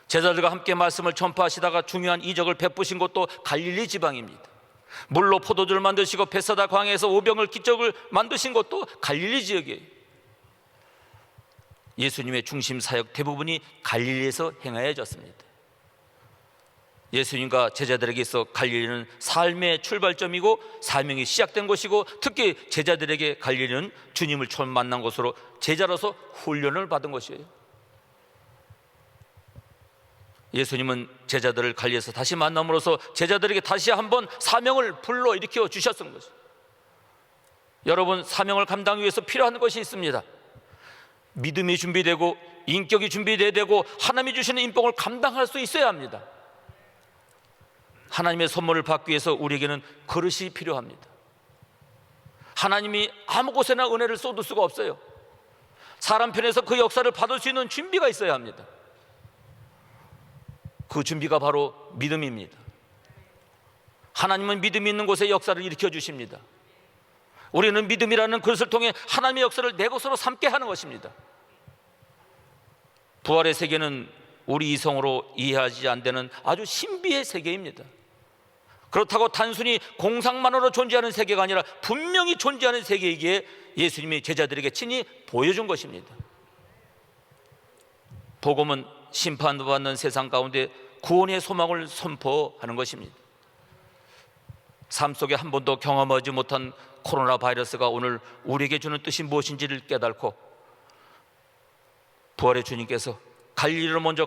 제자들과 함께 말씀을 전파하시다가 중요한 이적을 베푸신 곳도 갈릴리 지방입니다. 물로 포도주를 만드시고 베사다 광야에서 오병을 기적을 만드신 곳도 갈릴리 지역이에요. 예수님의 중심 사역 대부분이 갈릴리에서 행하여졌습니다. 예수님과 제자들에게 있어 갈릴리는 삶의 출발점이고 사명이 시작된 곳이고 특히 제자들에게 갈릴리는 주님을 처음 만난 곳으로 제자로서 훈련을 받은 곳이에요. 예수님은 제자들을 갈릴리에서 다시 만남으로써 제자들에게 다시 한번 사명을 불러일으켜 주셨던 것이죠. 여러분, 사명을 감당하기 위해서 필요한 것이 있습니다. 믿음이 준비되고 인격이 준비되어야 되고 하나님이 주시는 인복을 감당할 수 있어야 합니다. 하나님의 선물을 받기 위해서 우리에게는 그릇이 필요합니다. 하나님이 아무 곳에나 은혜를 쏟을 수가 없어요. 사람 편에서 그 역사를 받을 수 있는 준비가 있어야 합니다. 그 준비가 바로 믿음입니다. 하나님은 믿음이 있는 곳에 역사를 일으켜 주십니다. 우리는 믿음이라는 그릇을 통해 하나님의 역사를 내 것으로 삼게 하는 것입니다. 부활의 세계는 우리 이성으로 이해하지 안 되는 아주 신비의 세계입니다. 그렇다고 단순히 공상만으로 존재하는 세계가 아니라 분명히 존재하는 세계이기에 예수님이 제자들에게 친히 보여준 것입니다. 복음은 심판받는 세상 가운데 구원의 소망을 선포하는 것입니다. 삶 속에 한 번도 경험하지 못한 코로나 바이러스가 오늘 우리에게 주는 뜻이 무엇인지를 깨닫고 부활의 주님께서 갈릴리로 먼저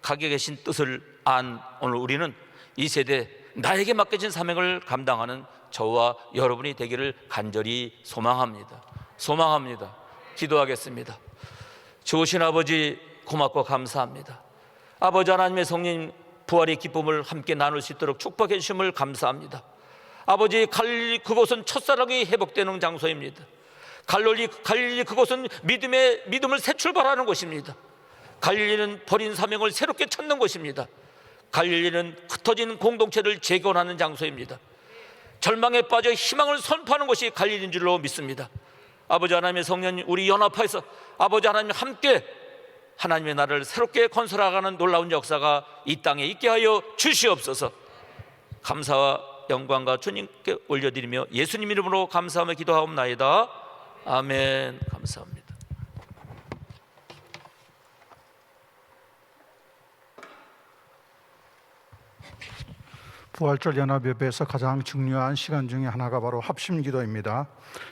가게 계신 뜻을 안 오늘 우리는 이 세대 나에게 맡겨진 사명을 감당하는 저와 여러분이 되기를 간절히 소망합니다. 기도하겠습니다. 좋으신 아버지, 고맙고 감사합니다. 아버지 하나님의 성령 부활의 기쁨을 함께 나눌 수 있도록 축복해 주심을 감사합니다. 아버지, 갈릴리 그곳은 첫사랑이 회복되는 장소입니다. 갈릴리 그곳은 믿음을 새 출발하는 곳입니다. 갈릴리는 버린 사명을 새롭게 찾는 곳입니다. 갈릴리는 흩어진 공동체를 재건하는 장소입니다. 절망에 빠져 희망을 선포하는 것이 갈릴리인 줄로 믿습니다. 아버지 하나님의 성령, 우리 연합하여서 아버지 하나님 함께 하나님의 나라를 새롭게 건설하가는 놀라운 역사가 이 땅에 있게 하여 주시옵소서. 감사와 영광과 주님께 올려드리며 예수님 이름으로 감사하며 기도하옵나이다. 아멘. 감사합니다. 부활절 연합예배에서 가장 중요한 시간 중에 하나가 바로 합심기도입니다.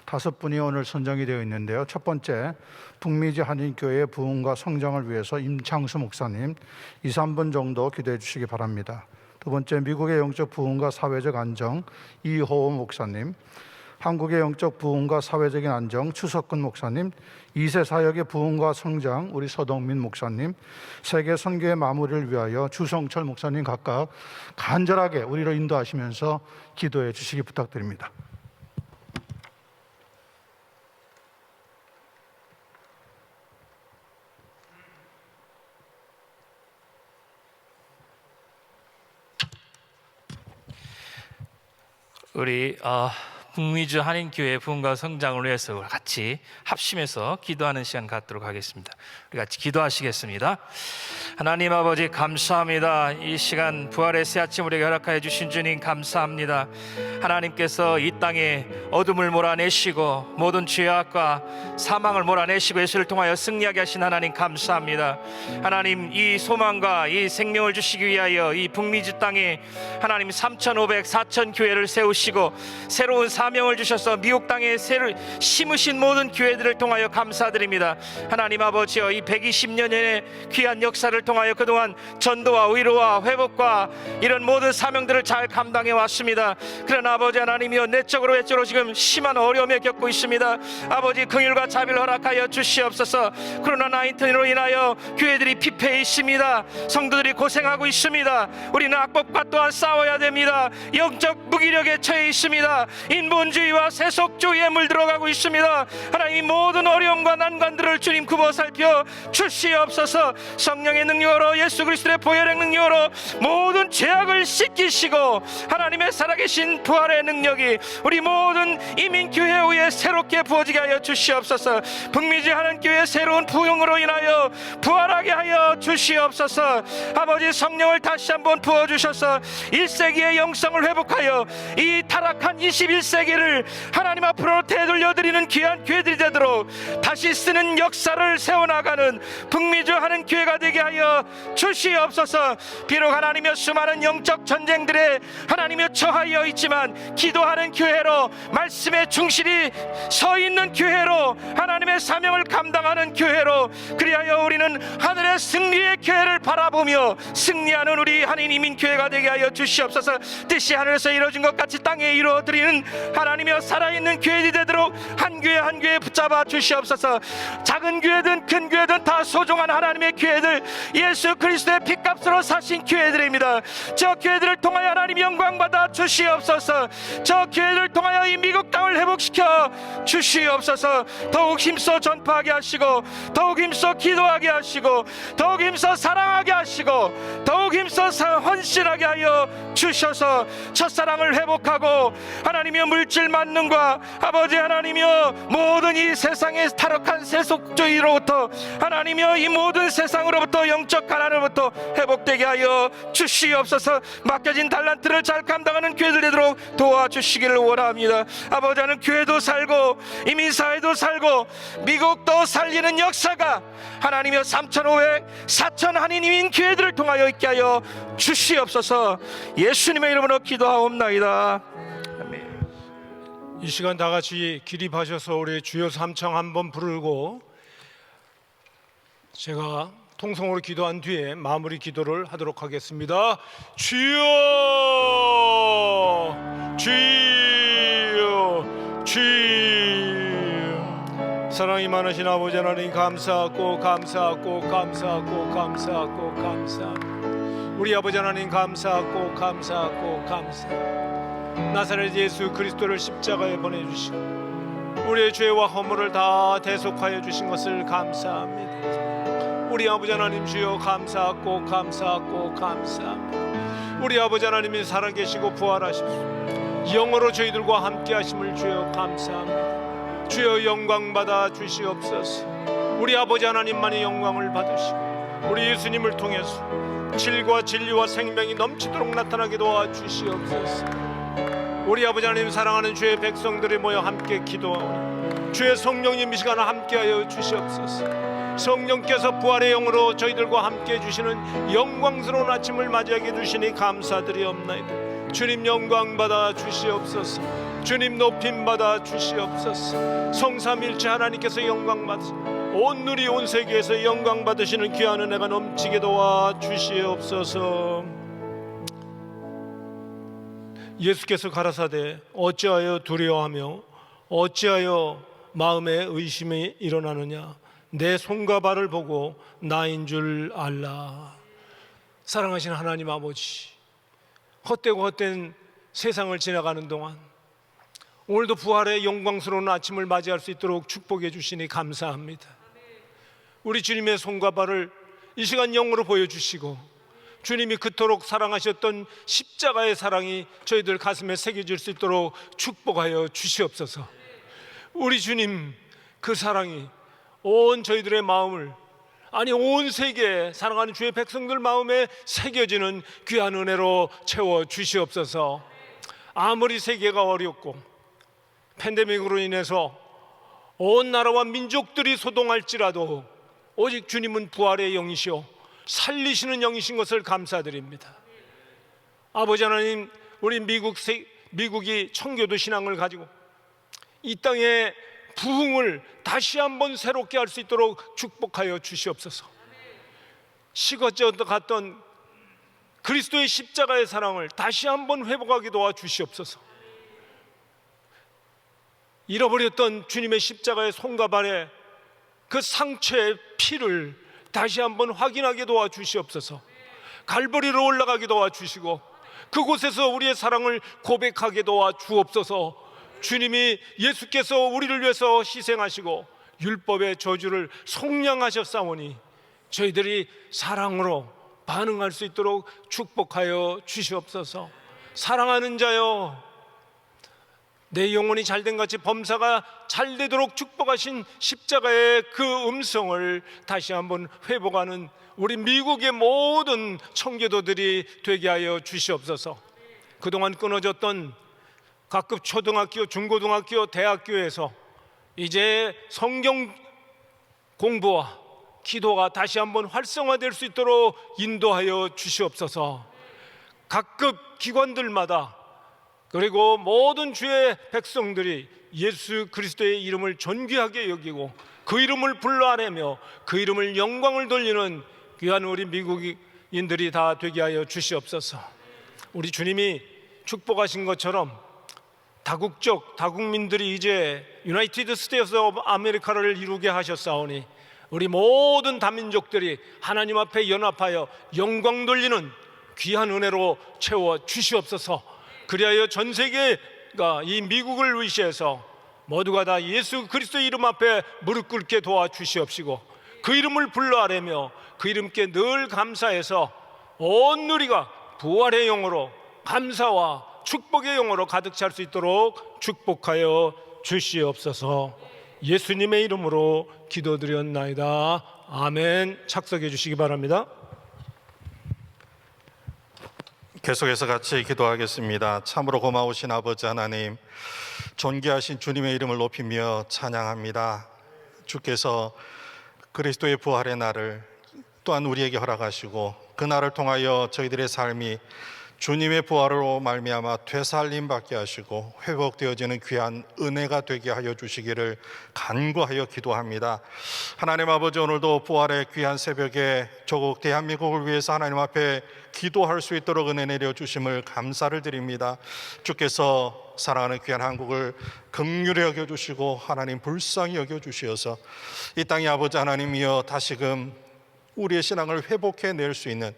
5분이 오늘 선정이 되어 있는데요. 첫 번째, 북미지 한인교회 부흥과 성장을 위해서 임창수 목사님 2, 3분 정도 기도해 주시기 바랍니다. 두 번째, 미국의 영적 부흥과 사회적 안정 이호호 목사님, 한국의 영적 부흥과 사회적인 안정 추석근 목사님, 2세 사역의 부흥과 성장 우리 서동민 목사님, 세계 선교의 마무리를 위하여 주성철 목사님 각각 간절하게 우리를 인도하시면서 기도해 주시기 부탁드립니다. 우리 북미주 한인교회 부흥과 성장을 위해서 같이 합심해서 기도하는 시간 갖도록 하겠습니다. 우리 같이 기도하시겠습니다. 하나님 아버지, 감사합니다. 이 시간 부활의 새 아침 우리에게 허락하여 주신 주님 감사합니다. 하나님께서 이 땅에 어둠을 몰아내시고 모든 죄악과 사망을 몰아내시고 예수를 통하여 승리하게 하신 하나님 감사합니다. 하나님, 이 소망과 이 생명을 주시기 위하여 이 북미주 땅에 하나님 3,500, 4,000 교회를 세우시고 새로운 사명을 주셔서 미국 땅에 새를 심으신 모든 교회들을 통하여 감사드립니다. 하나님 아버지여, 이 120년의 귀한 역사를 통하여 그동안 전도와 위로와 회복과 이런 모든 사명들을 잘 감당해 왔습니다. 그러나 아버지 하나님이여, 내적으로 외적으로 지금 심한 어려움에 겪고 있습니다. 아버지, 긍휼과 자비를 허락하여 주시옵소서. 코로나 19으로 인하여 교회들이 피폐해 있습니다. 성도들이 고생하고 있습니다. 우리는 악법과 또한 싸워야 됩니다. 영적 무기력에 처해 있습니다. 인본주의와 세속주의에 물들어가고 있습니다. 하나님, 모든 어려움과 난관들을 주님 굽어 살펴 주시옵소서. 성령의 능력으로, 예수 그리스도의 보혈의 능력으로 모든 죄악을 씻기시고 하나님의 살아계신 부활의 능력이 우리 모든 이민교회 위에 새롭게 부어지게 하여 주시옵소서. 북미지 한인교회 새로운 부흥으로 인하여 부활하게 하여 주시옵소서. 아버지, 성령을 다시 한번 부어주셔서 1세기의 영성을 회복하여 이 타락한 21세기를 하나님 앞으로 되돌려드리는 귀한 교회들이 되도록 다시 쓰는 역사를 세워나가는 북미주 한인교회가 되게 하여 주시옵소서. 비록 하나님의 수많은 영적 전쟁들에 하나님의 처하여 있지만 기도하는 교회로, 말씀에 충실히 서 있는 교회로, 하나님의 사명을 감당하는 교회로, 그리하여 우리는 하늘의 승리의 교회를 바라보며 승리하는 우리 한인 이민교회가 되게 하여 주시옵소서. 뜻이 하늘에서 이루어진 것 같이 땅에 이루어드리는 하나님의 살아있는 교회들이 되도록 한 교회 한 교회 붙잡아 주시옵소서. 작은 교회든 큰 교회든 다 소중한 하나님의 교회들, 예수 그리스도의 핏값으로 사신 교회들입니다. 저 교회들을 통하여 하나님 영광 받아 주시옵소서. 저 교회들을 통하여 이 미국 땅 첫사랑을 회복시켜 주시옵소서. 더욱 힘써 전파하게 하시고, 더욱 힘써 기도하게 하시고, 더욱 힘써 사랑하게 하시고, 더욱 힘써 헌신하게 하여 주셔서 첫사랑을 회복하고, 하나님이여 물질 만능과 아버지 하나님이여 모든 이 세상의 타락한 세속주의로부터, 하나님이여 이 모든 세상으로부터 영적 가난으로부터 회복되게 하여 주시옵소서. 맡겨진 달란트를 잘 감당하는 교회들 되도록 도와주시기를 원합니다. 아버지 하나님, 교회도 살고 이민사회도 살고 미국도 살리는 역사가 하나님이여 3,500, 4,000 한인 이민 교회들을 통하여 있게 하여 주시옵소서. 예수님의 이름으로 기도하옵나이다. 아멘. 이 시간 다 같이 기립하셔서 우리 주여 삼창 한번 부르고 제가 통성으로 기도한 뒤에 마무리 기도를 하도록 하겠습니다. 주여, 주여, 주여. 사랑이 많으신 아버지 하나님, 감사하고 감사하고 감사하고 감사하고 감사합니다. 우리 아버지 하나님, 감사하고 감사하고 감사. 나사렛 예수 그리스도를 십자가에 보내주시고 우리의 죄와 허물을 다 대속하여 주신 것을 감사합니다. 우리 아버지 하나님 주여, 감사하고 감사하고 감사합니다. 우리 아버지 하나님이 살아계시고 부활하셨소 영으로 저희들과 함께 하심을 주여 감사합니다. 주여 영광 받아 주시옵소서. 우리 아버지 하나님만이 영광을 받으시고 우리 예수님을 통해서 질과 진리와 생명이 넘치도록 나타나게 도와주시옵소서. 우리 아버지 하나님, 사랑하는 주의 백성들이 모여 함께 기도하오니 주의 성령님 이 시간 함께하여 주시옵소서. 성령께서 부활의 영으로 저희들과 함께 해주시는 영광스러운 아침을 맞이하게 해주시니 감사드리옵나이다. 주님 영광 받아 주시옵소서. 주님 높임 받아 주시옵소서. 성삼일체 하나님께서 영광 받으시고 온 누리 온 세계에서 영광 받으시는 귀한 은혜가 넘치게 도와 주시옵소서. 예수께서 가라사대 어찌하여 두려워하며 어찌하여 마음에 의심이 일어나느냐. 내 손과 발을 보고 나인 줄 알라. 사랑하신 하나님 아버지, 헛되고 헛된 세상을 지나가는 동안 오늘도 부활의 영광스러운 아침을 맞이할 수 있도록 축복해 주시니 감사합니다. 우리 주님의 손과 발을 이 시간 영으로 보여주시고 주님이 그토록 사랑하셨던 십자가의 사랑이 저희들 가슴에 새겨질 수 있도록 축복하여 주시옵소서. 우리 주님 그 사랑이 온 저희들의 마음을, 아니 온 세계에 사랑하는 주의 백성들 마음에 새겨지는 귀한 은혜로 채워 주시옵소서. 아무리 세계가 어렵고 팬데믹으로 인해서 온 나라와 민족들이 소동할지라도 오직 주님은 부활의 영이시오 살리시는 영이신 것을 감사드립니다. 아버지 하나님, 우리 미국이 청교도 신앙을 가지고 이 땅에 부흥을 다시 한번 새롭게 할 수 있도록 축복하여 주시옵소서. 식어져 갔던 그리스도의 십자가의 사랑을 다시 한번 회복하게 도와주시옵소서. 잃어버렸던 주님의 십자가의 손과 발에 그 상처의 피를 다시 한번 확인하게 도와주시옵소서. 갈보리로 올라가게 도와주시고 그곳에서 우리의 사랑을 고백하게 도와주옵소서. 주님이 예수께서 우리를 위해서 희생하시고 율법의 저주를 속량하셨사오니 저희들이 사랑으로 반응할 수 있도록 축복하여 주시옵소서. 사랑하는 자여, 내 영혼이 잘된 같이 범사가 잘되도록 축복하신 십자가의 그 음성을 다시 한번 회복하는 우리 미국의 모든 청교도들이 되게 하여 주시옵소서. 그동안 끊어졌던 각급 초등학교, 중고등학교, 대학교에서 이제 성경 공부와 기도가 다시 한번 활성화될 수 있도록 인도하여 주시옵소서. 각급 기관들마다 그리고 모든 주의 백성들이 예수 그리스도의 이름을 존귀하게 여기고 그 이름을 불러 아뢰며 그 이름을 영광을 돌리는 귀한 우리 미국인들이 다 되게 하여 주시옵소서. 우리 주님이 축복하신 것처럼 다국적 다국민들이 이제 유나이티드 스테이트 오브 아메리카를 이루게 하셨사오니 우리 모든 다민족들이 하나님 앞에 연합하여 영광 돌리는 귀한 은혜로 채워 주시옵소서. 그리하여 전 세계 이 미국을 위시해서 모두가 다 예수 그리스도 이름 앞에 무릎 꿇게 도와주시옵시고, 그 이름을 불러 아뢰며 그 이름께 늘 감사해서 온 누리가 부활의 영으로 감사와 축복의 영으로 가득 찰 수 있도록 축복하여 주시옵소서. 예수님의 이름으로 기도드렸나이다. 아멘. 착석해 주시기 바랍니다. 계속해서 같이 기도하겠습니다. 참으로 고마우신 아버지 하나님, 존귀하신 주님의 이름을 높이며 찬양합니다. 주께서 그리스도의 부활의 날을 또한 우리에게 허락하시고, 그 날을 통하여 저희들의 삶이 주님의 부활로 말미암아 되살림 받게 하시고 회복되어지는 귀한 은혜가 되게 하여 주시기를 간구하여 기도합니다. 하나님 아버지, 오늘도 부활의 귀한 새벽에 조국 대한민국을 위해서 하나님 앞에 기도할 수 있도록 은혜 내려 주심을 감사를 드립니다. 주께서 사랑하는 귀한 한국을 긍휼히 여겨 주시고 하나님 불쌍히 여겨 주시어서 이 땅의 아버지 하나님이여 다시금 우리의 신앙을 회복해 낼 수 있는,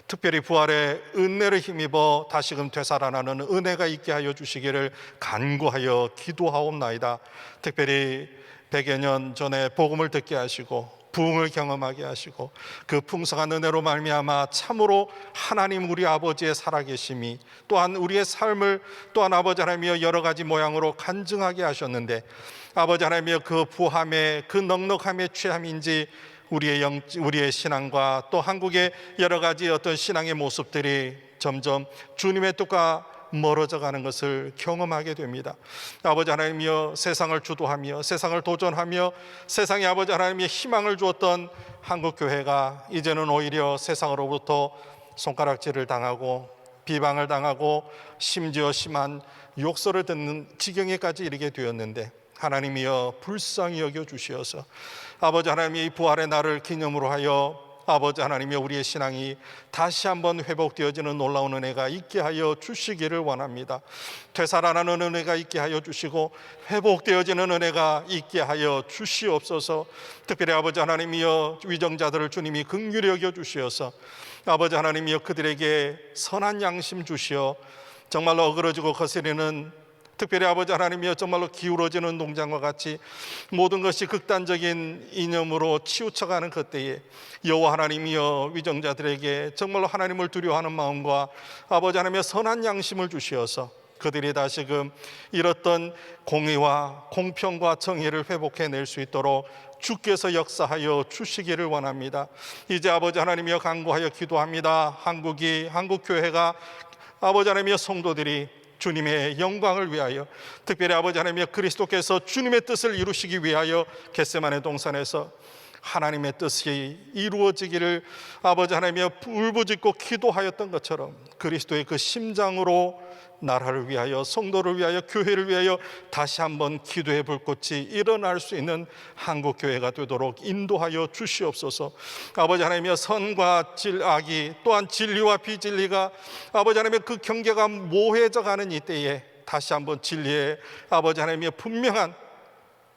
특별히 부활의 은혜를 힘입어 다시금 되살아나는 은혜가 있게 하여 주시기를 간구하여 기도하옵나이다. 특별히 100여 년 전에 복음을 듣게 하시고 부흥을 경험하게 하시고 그 풍성한 은혜로 말미암아 참으로 하나님 우리 아버지의 살아계심이 또한 우리의 삶을 또한 아버지 하나님이여 여러 가지 모양으로 간증하게 하셨는데, 아버지 하나님이여 그 부함의 그 넉넉함의 취함인지 우리의 신앙과 또 한국의 여러 가지 어떤 신앙의 모습들이 점점 주님의 뜻과 멀어져 가는 것을 경험하게 됩니다. 아버지 하나님이여, 세상을 주도하며 세상을 도전하며 세상에 아버지 하나님의 희망을 주었던 한국교회가 이제는 오히려 세상으로부터 손가락질을 당하고 비방을 당하고 심지어 심한 욕설을 듣는 지경에까지 이르게 되었는데, 하나님이여 불쌍히 여겨 주시어서 아버지 하나님의 이 부활의 날을 기념으로 하여 아버지 하나님이여 우리의 신앙이 다시 한번 회복되어지는 놀라운 은혜가 있게 하여 주시기를 원합니다. 되살아나는 은혜가 있게 하여 주시고 회복되어지는 은혜가 있게 하여 주시옵소서. 특별히 아버지 하나님이여 위정자들을 주님이 긍휼히 여겨 주시어서 아버지 하나님이여 그들에게 선한 양심 주시어 정말로 어그러지고 거스리는, 특별히 아버지 하나님이여 정말로 기울어지는 농장과 같이 모든 것이 극단적인 이념으로 치우쳐가는 그때에 여호와 하나님이여 위정자들에게 정말로 하나님을 두려워하는 마음과 아버지 하나님의 선한 양심을 주시어서 그들이 다시금 잃었던 공의와 공평과 정의를 회복해낼 수 있도록 주께서 역사하여 주시기를 원합니다. 이제 아버지 하나님이여 간구하여 기도합니다. 한국교회가 아버지 하나님이여 성도들이 주님의 영광을 위하여, 특별히 아버지 하나님의 그리스도께서 주님의 뜻을 이루시기 위하여 겟세마네 동산에서 하나님의 뜻이 이루어지기를 아버지 하나님의 울부짖고 기도하였던 것처럼 그리스도의 그 심장으로 나라를 위하여, 성도를 위하여, 교회를 위하여 다시 한번 기도의 불꽃이 일어날 수 있는 한국교회가 되도록 인도하여 주시옵소서. 아버지 하나님의 선과 악이 또한 진리와 비진리가 아버지 하나님의 그 경계가 모호해져 가는 이때에 다시 한번 진리의 아버지 하나님의 분명한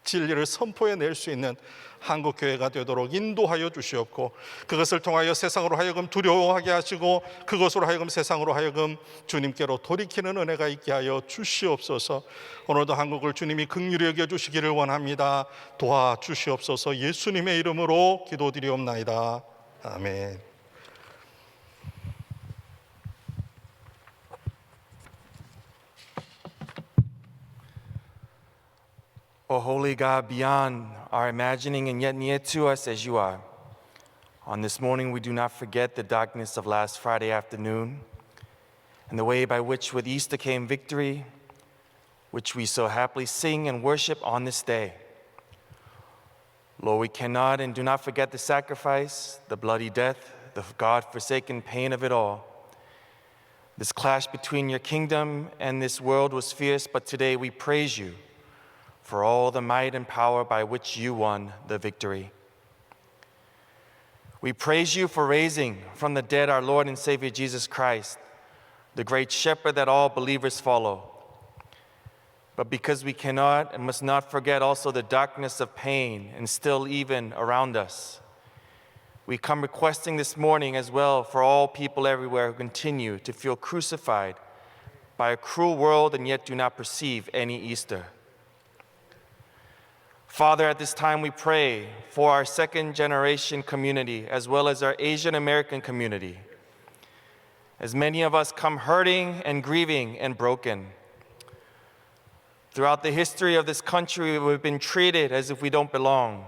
진리를 선포해낼 수 있는 한국교회가 되도록 인도하여 주시옵고, 그것을 통하여 세상으로 하여금 두려워하게 하시고 그것으로 하여금 세상으로 하여금 주님께로 돌이키는 은혜가 있게 하여 주시옵소서. 오늘도 한국을 주님이 긍휼히 여겨 주시기를 원합니다. 도와주시옵소서. 예수님의 이름으로 기도드리옵나이다. 아멘. O holy God, beyond our imagining and yet near to us as you are, on this morning we do not forget the darkness of last Friday afternoon and the way by which with Easter came victory, which we so happily sing and worship on this day. Lord, we cannot and do not forget the sacrifice, the bloody death, the God-forsaken pain of it all. This clash between your kingdom and this world was fierce, but today we praise you for all the might and power by which you won the victory. We praise you for raising from the dead our Lord and Savior Jesus Christ, the great shepherd that all believers follow. But because we cannot and must not forget also the darkness of pain and still even around us, we come requesting this morning as well for all people everywhere who continue to feel crucified by a cruel world and yet do not perceive any Easter. Father, at this time we pray for our second generation community as well as our Asian American community. As many of us come hurting and grieving and broken. Throughout the history of this country, we've been treated as if we don't belong.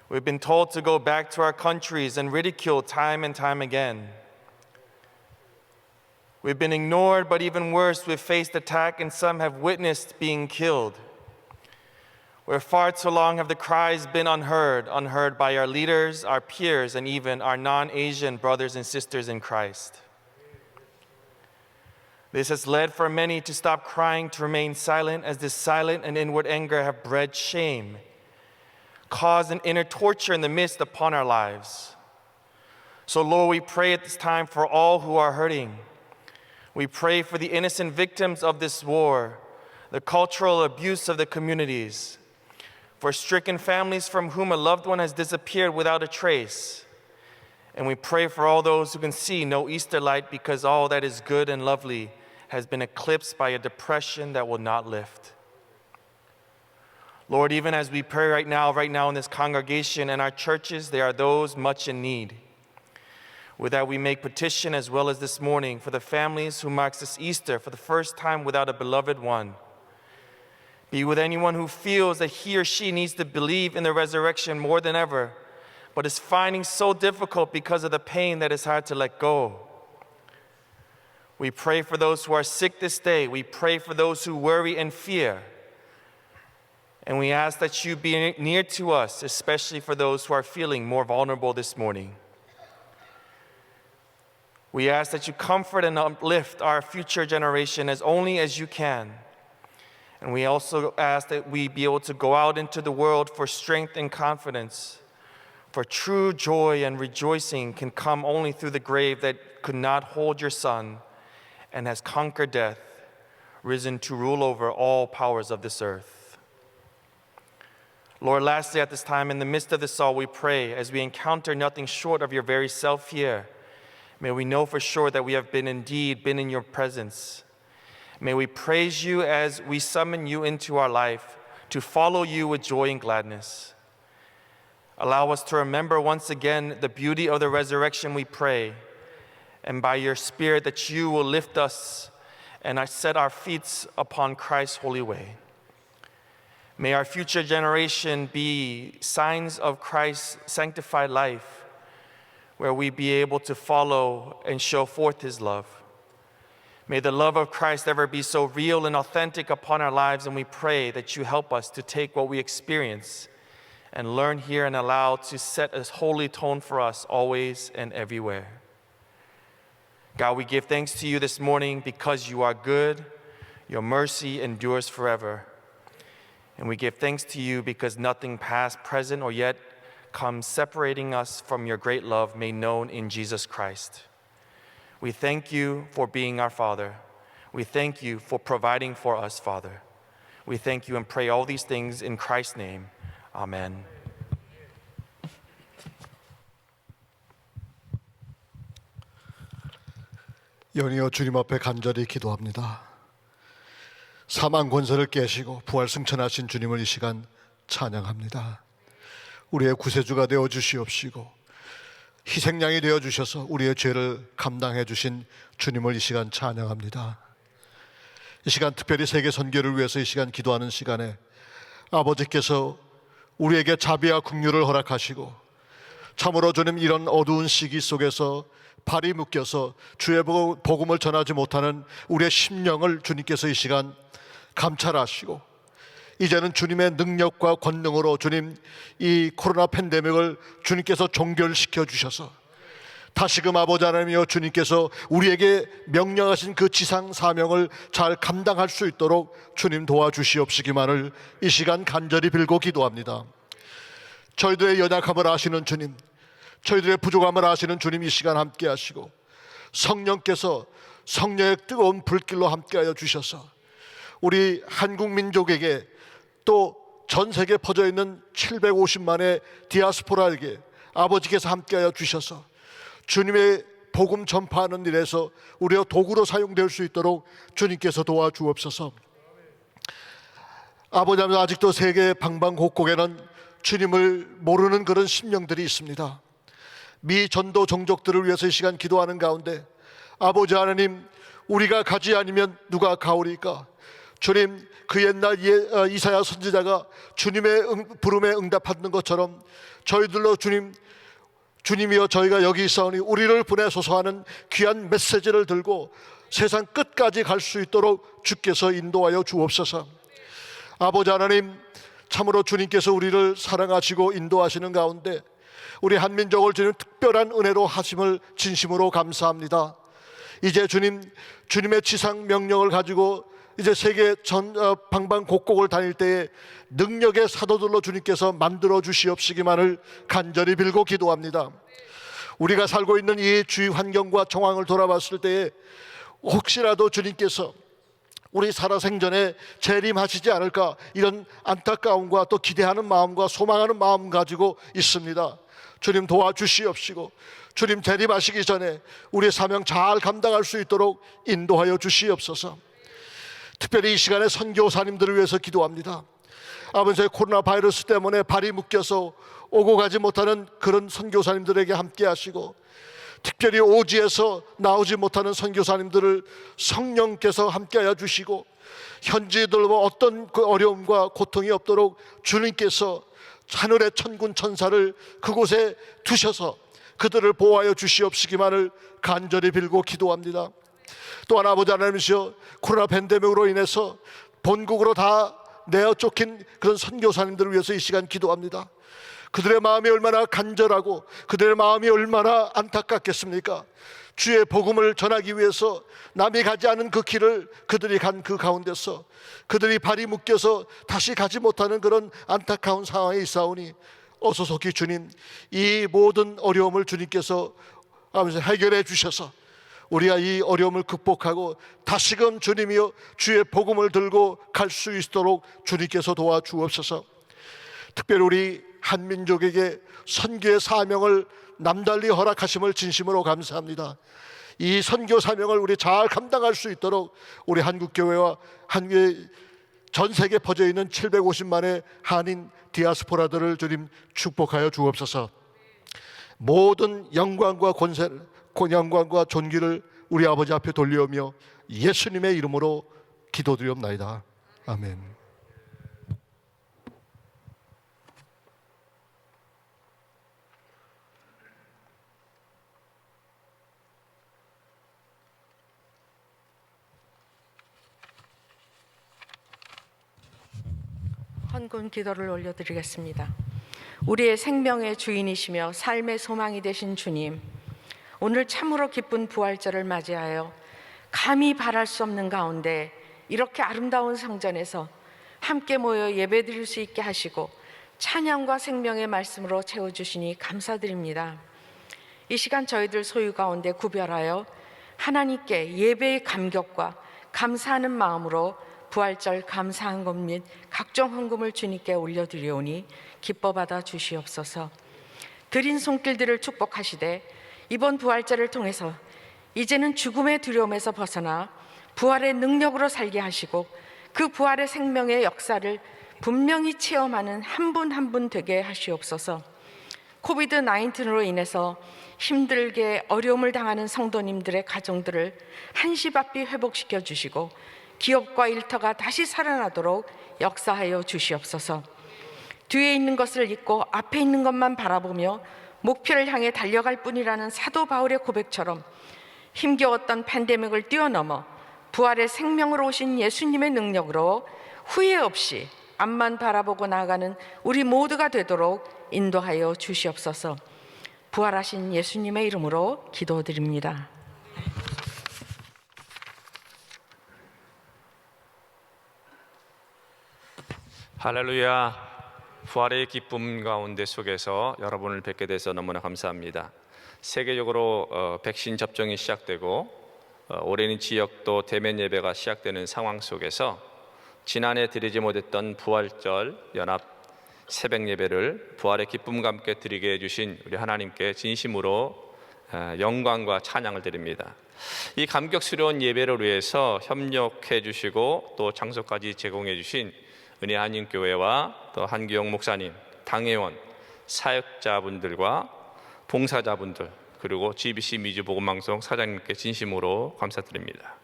We've been told to go back to our countries and ridiculed time and time again. We've been ignored, but even worse, we've faced attack and some have witnessed being killed. Where far too long have the cries been unheard by our leaders, our peers, and even our non-Asian brothers and sisters in Christ. This has led for many to stop crying, to remain silent, as this silent and inward anger have bred shame, caused an inner torture in the midst upon our lives. So Lord, we pray at this time for all who are hurting. We pray for the innocent victims of this war, the cultural abuse of the communities, for stricken families from whom a loved one has disappeared without a trace. And we pray for all those who can see no Easter light because all that is good and lovely has been eclipsed by a depression that will not lift. Lord, even as we pray right now in this congregation and our churches, there are those much in need. With that, we make petition as well as this morning for the families who marks this Easter for the first time without a beloved one. Be with anyone who feels that he or she needs to believe in the resurrection more than ever, but is finding so difficult because of the pain that is hard to let go. We pray for those who are sick this day. We pray for those who worry and fear. And we ask that you be near to us, especially for those who are feeling more vulnerable this morning. We ask that you comfort and uplift our future generation as only as you can. And we also ask that we be able to go out into the world for strength and confidence. For true joy and rejoicing can come only through the grave that could not hold your Son and has conquered death, risen to rule over all powers of this earth. Lord, lastly, at this time, in the midst of this all, we pray as we encounter nothing short of your very self here, may we know for sure that we have indeed been in your presence. May we praise you as we summon you into our life to follow you with joy and gladness. Allow us to remember once again the beauty of the resurrection, we pray, and by your Spirit that you will lift us and set our feet upon Christ's holy way. May our future generation be signs of Christ's sanctified life, where we be able to follow and show forth his love. May the love of Christ ever be so real and authentic upon our lives, and we pray that you help us to take what we experience and learn here and allow to set a holy tone for us always and everywhere. God, we give thanks to you this morning because you are good, your mercy endures forever. And we give thanks to you because nothing past, present, or yet comes separating us from your great love made known in Jesus Christ. We thank you for being our Father. We thank you for providing for us, Father. We thank you and pray all these things in Christ's name. Amen. 연이어 주님 앞에 간절히 기도합니다. 사망 권세를 깨시고 부활 승천하신 주님을 이 시간 찬양합니다. 우리의 구세주가 되어 주시옵시고 희생양이 되어 주셔서 우리의 죄를 감당해 주신 주님을 이 시간 찬양합니다. 이 시간 특별히 세계 선교를 위해서 이 시간 기도하는 시간에 아버지께서 우리에게 자비와 긍휼을 허락하시고 참으로 주님 이런 어두운 시기 속에서 발이 묶여서 주의 복음을 전하지 못하는 우리의 심령을 주님께서 이 시간 감찰하시고 이제는 주님의 능력과 권능으로 주님 이 코로나 팬데믹을 주님께서 종결시켜 주셔서 다시금 아버지 하나님이여 주님께서 우리에게 명령하신 그 지상 사명을 잘 감당할 수 있도록 주님 도와주시옵시기만을 이 시간 간절히 빌고 기도합니다. 저희들의 연약함을 아시는 주님, 저희들의 부족함을 아시는 주님 이 시간 함께 하시고 성령께서 성령의 뜨거운 불길로 함께하여 주셔서 우리 한국 민족에게 또 전 세계에 퍼져 있는 750만의 디아스포라에게 아버지께서 함께하여 주셔서 주님의 복음 전파하는 일에서 우리의 도구로 사용될 수 있도록 주님께서 도와주옵소서. 아버지 하나님, 아직도 세계 방방곡곡에는 주님을 모르는 그런 심령들이 있습니다. 미 전도 종족들을 위해서 이 시간 기도하는 가운데 아버지 하나님, 우리가 가지 아니면 누가 가오리까? 주님, 그 옛날 이사야 선지자가 주님의 부름에 응답하는 것처럼 저희들로 주님이여 저희가 여기 있사오니 우리를 보내소서 하는 귀한 메시지를 들고 세상 끝까지 갈 수 있도록 주께서 인도하여 주옵소서. 아버지 하나님, 참으로 주님께서 우리를 사랑하시고 인도하시는 가운데 우리 한민족을 주님 특별한 은혜로 하심을 진심으로 감사합니다. 이제 주님의 지상 명령을 가지고 이제 세계 방방곡곡을 다닐 때에 능력의 사도들로 주님께서 만들어 주시옵시기만을 간절히 빌고 기도합니다. 우리가 살고 있는 이 주위 환경과 정황을 돌아봤을 때에 혹시라도 주님께서 우리 살아생전에 재림하시지 않을까, 이런 안타까움과 또 기대하는 마음과 소망하는 마음 가지고 있습니다. 주님 도와주시옵시고 주님 재림하시기 전에 우리의 사명 잘 감당할 수 있도록 인도하여 주시옵소서. 특별히 이 시간에 선교사님들을 위해서 기도합니다. 아버지, 코로나 바이러스 때문에 발이 묶여서 오고 가지 못하는 그런 선교사님들에게 함께 하시고, 특별히 오지에서 나오지 못하는 선교사님들을 성령께서 함께하여 주시고, 현지들과 어떤 그 어려움과 고통이 없도록 주님께서 하늘의 천군 천사를 그곳에 두셔서 그들을 보호하여 주시옵시기만을 간절히 빌고 기도합니다. 또한 아버지 하나님이시여, 코로나 팬데믹으로 인해서 본국으로 다 내어 쫓긴 그런 선교사님들을 위해서 이 시간 기도합니다. 그들의 마음이 얼마나 간절하고 그들의 마음이 얼마나 안타깝겠습니까? 주의 복음을 전하기 위해서 남이 가지 않은 그 길을 그들이 간 그 가운데서 그들이 발이 묶여서 다시 가지 못하는 그런 안타까운 상황에 있사오니 어서 속히 주님, 이 모든 어려움을 주님께서 해결해 주셔서 우리가 이 어려움을 극복하고 다시금 주님이여 주의 복음을 들고 갈 수 있도록 주님께서 도와주옵소서. 특별히 우리 한민족에게 선교의 사명을 남달리 허락하심을 진심으로 감사합니다. 이 선교 사명을 우리 잘 감당할 수 있도록 우리 한국교회와 한국의 전 세계에 퍼져 있는 750만의 한인 디아스포라들을 주님 축복하여 주옵소서. 모든 영광과 권세를, 영광과 존귀를 우리 아버지 앞에 돌려오며 예수님의 이름으로 기도드리옵나이다. 아멘. 헌금 기도를 올려드리겠습니다. 우리의 생명의 주인이시며 삶의 소망이 되신 주님, 오늘 참으로 기쁜 부활절을 맞이하여 감히 바랄 수 없는 가운데 이렇게 아름다운 성전에서 함께 모여 예배드릴 수 있게 하시고 찬양과 생명의 말씀으로 채워주시니 감사드립니다. 이 시간 저희들 소유 가운데 구별하여 하나님께 예배의 감격과 감사하는 마음으로 부활절 감사헌금 및 각종 헌금을 주님께 올려드리오니 기뻐 받아 주시옵소서. 드린 손길들을 축복하시되 이번 부활절을 통해서 이제는 죽음의 두려움에서 벗어나 부활의 능력으로 살게 하시고 그 부활의 생명의 역사를 분명히 체험하는 한 분 한 분 되게 하시옵소서. 코비드-19로 인해서 힘들게 어려움을 당하는 성도님들의 가정들을 한시바삐 회복시켜 주시고 기업과 일터가 다시 살아나도록 역사하여 주시옵소서. 뒤에 있는 것을 잊고 앞에 있는 것만 바라보며 목표를 향해 달려갈 뿐이라는 사도 바울의 고백처럼 힘겨웠던 팬데믹을 뛰어넘어 부활의 생명으로 오신 예수님의 능력으로 후회 없이 앞만 바라보고 나아가는 우리 모두가 되도록 인도하여 주시옵소서. 부활하신 예수님의 이름으로 기도드립니다. 할렐루야. 부활의 기쁨 가운데 속에서 여러분을 뵙게 돼서 너무나 감사합니다. 세계적으로 백신 접종이 시작되고 올해는 지역도 대면 예배가 시작되는 상황 속에서 지난해 드리지 못했던 부활절 연합 새벽 예배를 부활의 기쁨과 함께 드리게 해주신 우리 하나님께 진심으로 영광과 찬양을 드립니다. 이 감격스러운 예배를 위해서 협력해 주시고 또 장소까지 제공해 주신 은혜 한인교회와 또 한기영 목사님, 당회원, 사역자분들과 봉사자분들, 그리고 GBC 미주복음방송 사장님께 진심으로 감사드립니다.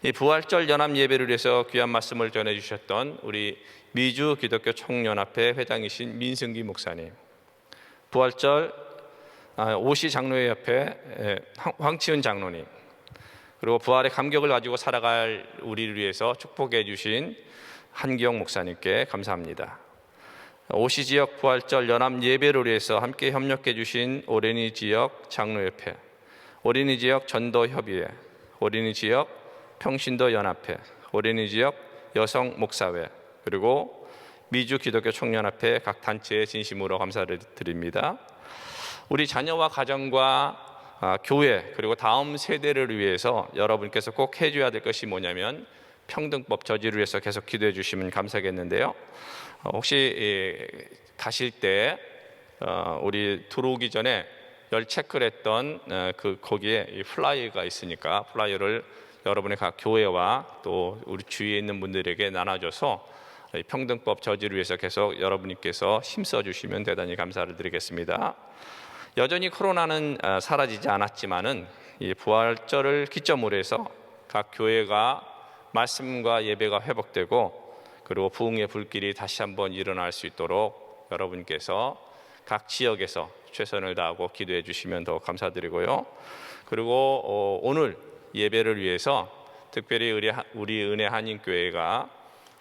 이 부활절 연합 예배를 위해서 귀한 말씀을 전해주셨던 우리 미주 기독교 총연합회 회장이신 민승기 목사님, 부활절 오시 장로회 옆에 황치은 장로님, 그리고 부활의 감격을 가지고 살아갈 우리를 위해서 축복해 주신 한기영 목사님께 감사합니다. 오시 지역 부활절 연합 예배를 위해서 함께 협력해 주신 오레니 지역 장로협회, 오레니 지역 전도협의회, 오레니 지역 평신도 연합회, 오레니 지역 여성 목사회, 그리고 미주 기독교 총연합회 각 단체에 진심으로 감사를 드립니다. 우리 자녀와 가정과 교회 그리고 다음 세대를 위해서 여러분께서 꼭 해줘야 될 것이 뭐냐면 평등법 저지를 위해서 계속 기도해 주시면 감사하겠는데요. 혹시 가실 때 우리 들어오기 전에 열 체크를 했던 거기에 이 플라이어가 있으니까 플라이어를 여러분의 각 교회와 또 우리 주위에 있는 분들에게 나눠줘서 평등법 저지를 위해서 계속 여러분께서 힘써 주시면 대단히 감사를 드리겠습니다. 여전히 코로나는 사라지지 않았지만은 이 부활절을 기점으로 해서 각 교회가 말씀과 예배가 회복되고 그리고 부흥의 불길이 다시 한번 일어날 수 있도록 여러분께서 각 지역에서 최선을 다하고 기도해 주시면 더 감사드리고요. 그리고 오늘 예배를 위해서 특별히 우리 은혜 한인교회가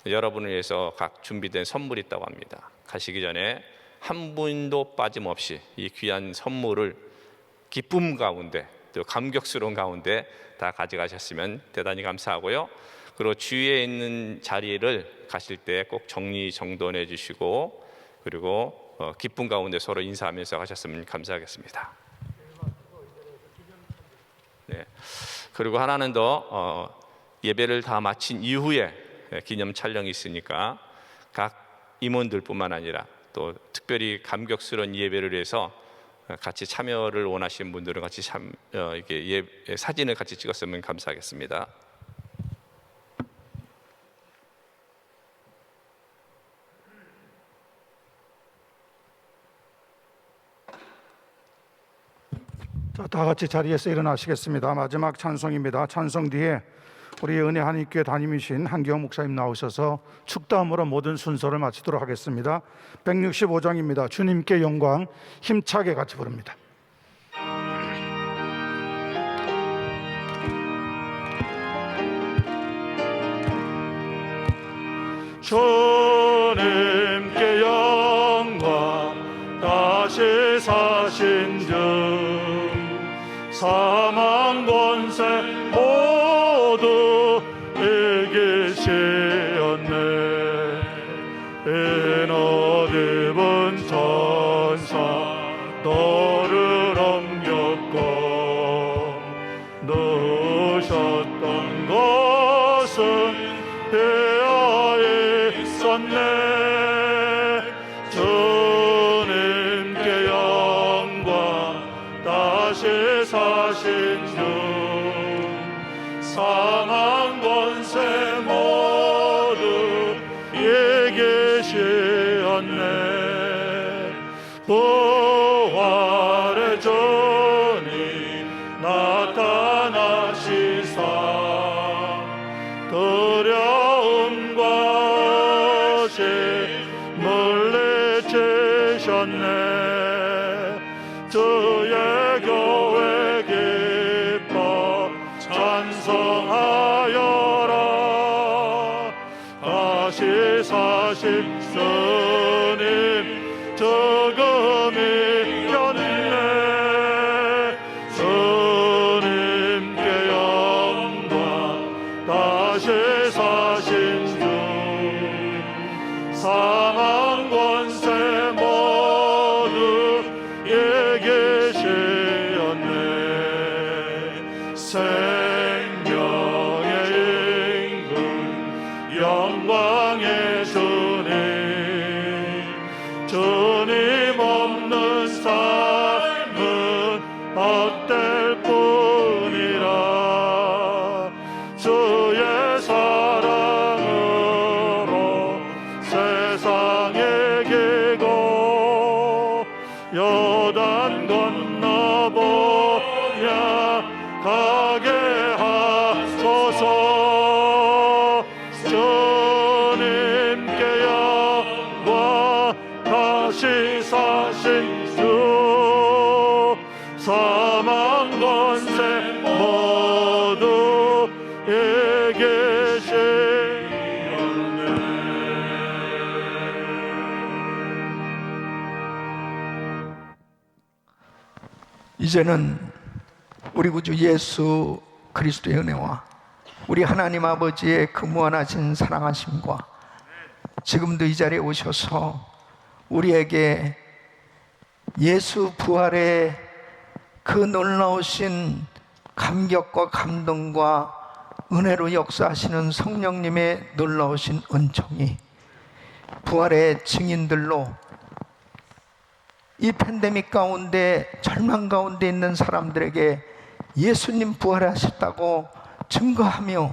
여러분을 위해서 각 준비된 선물이 있다고 합니다. 가시기 전에 한 분도 빠짐없이 이 귀한 선물을 기쁨 가운데 또 감격스러운 가운데 다 가져가셨으면 대단히 감사하고요. 그리고 주위에 있는 자리를 가실 때 꼭 정리정돈해 주시고 그리고 기쁨 가운데 서로 인사하면서 가셨으면 감사하겠습니다. 네. 그리고 하나는 더 예배를 다 마친 이후에 기념 촬영이 있으니까 각 임원들뿐만 아니라 또 특별히 감격스러운 예배를 위해서 같이 참여를 원하시는 분들은 같이 이렇게 사진을 같이 찍었으면 감사하겠습니다. 자, 다 같이 자리에서 일어나시겠습니다. 마지막 찬송입니다. 찬송 뒤에 우리 은혜 한인교회 담임이신 한기영 목사님 나오셔서 축담으로 모든 순서를 마치도록 하겠습니다. 165장입니다. 주님께 영광 힘차게 같이 부릅니다. 주님께 영광 다시 사신 주 사망 권세 모두 이기시었네. 에너디분 천사 너를 옮겼고 누셨던 것은 되어 있었네. 주님께 영광 다시 사신 주 사망 권세 모두 이기시었네. 부활의 주님 나타나시사 두려움 것이 물리치셨네. 주의 교회 기뻐 찬송하여라. 다시 사신 주님 죽음이 이겼네. 주님께 영광 다시 사신 주 사망 권세 모두 이기시었네. 생명의 임금 영광의 주님 주님 없는 삶은 시작될 뿐이라. 주의 사랑으로 세상에 이기고 요단 건너보냐 가게 하소서. 주님께 영광, 다시 사신 주, 사망 권세 모두 이기시려네. 이제는 우리 구주 예수 그리스도의 은혜와 우리 하나님 아버지의 그 무한하신 사랑하심과 지금도 이 자리에 오셔서 우리에게 예수 부활의 그 놀라우신 감격과 감동과 은혜로 역사하시는 성령님의 놀라우신 은총이 부활의 증인들로 이 팬데믹 가운데 절망 가운데 있는 사람들에게 예수님 부활하셨다고 증거하며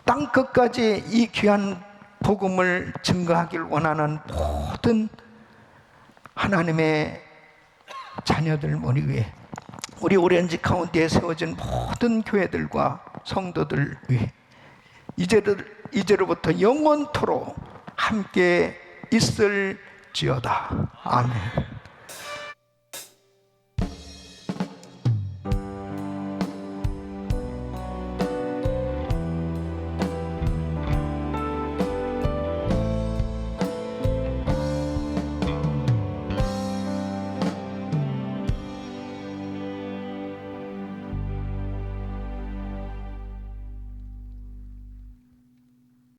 땅 끝까지 이 귀한 복음을 증거하길 원하는 모든 하나님의 자녀들 머리 위에, 우리 오렌지 카운티에 세워진 모든 교회들과 성도들 위해 이제로부터 영원토록 함께 있을지어다. 아멘.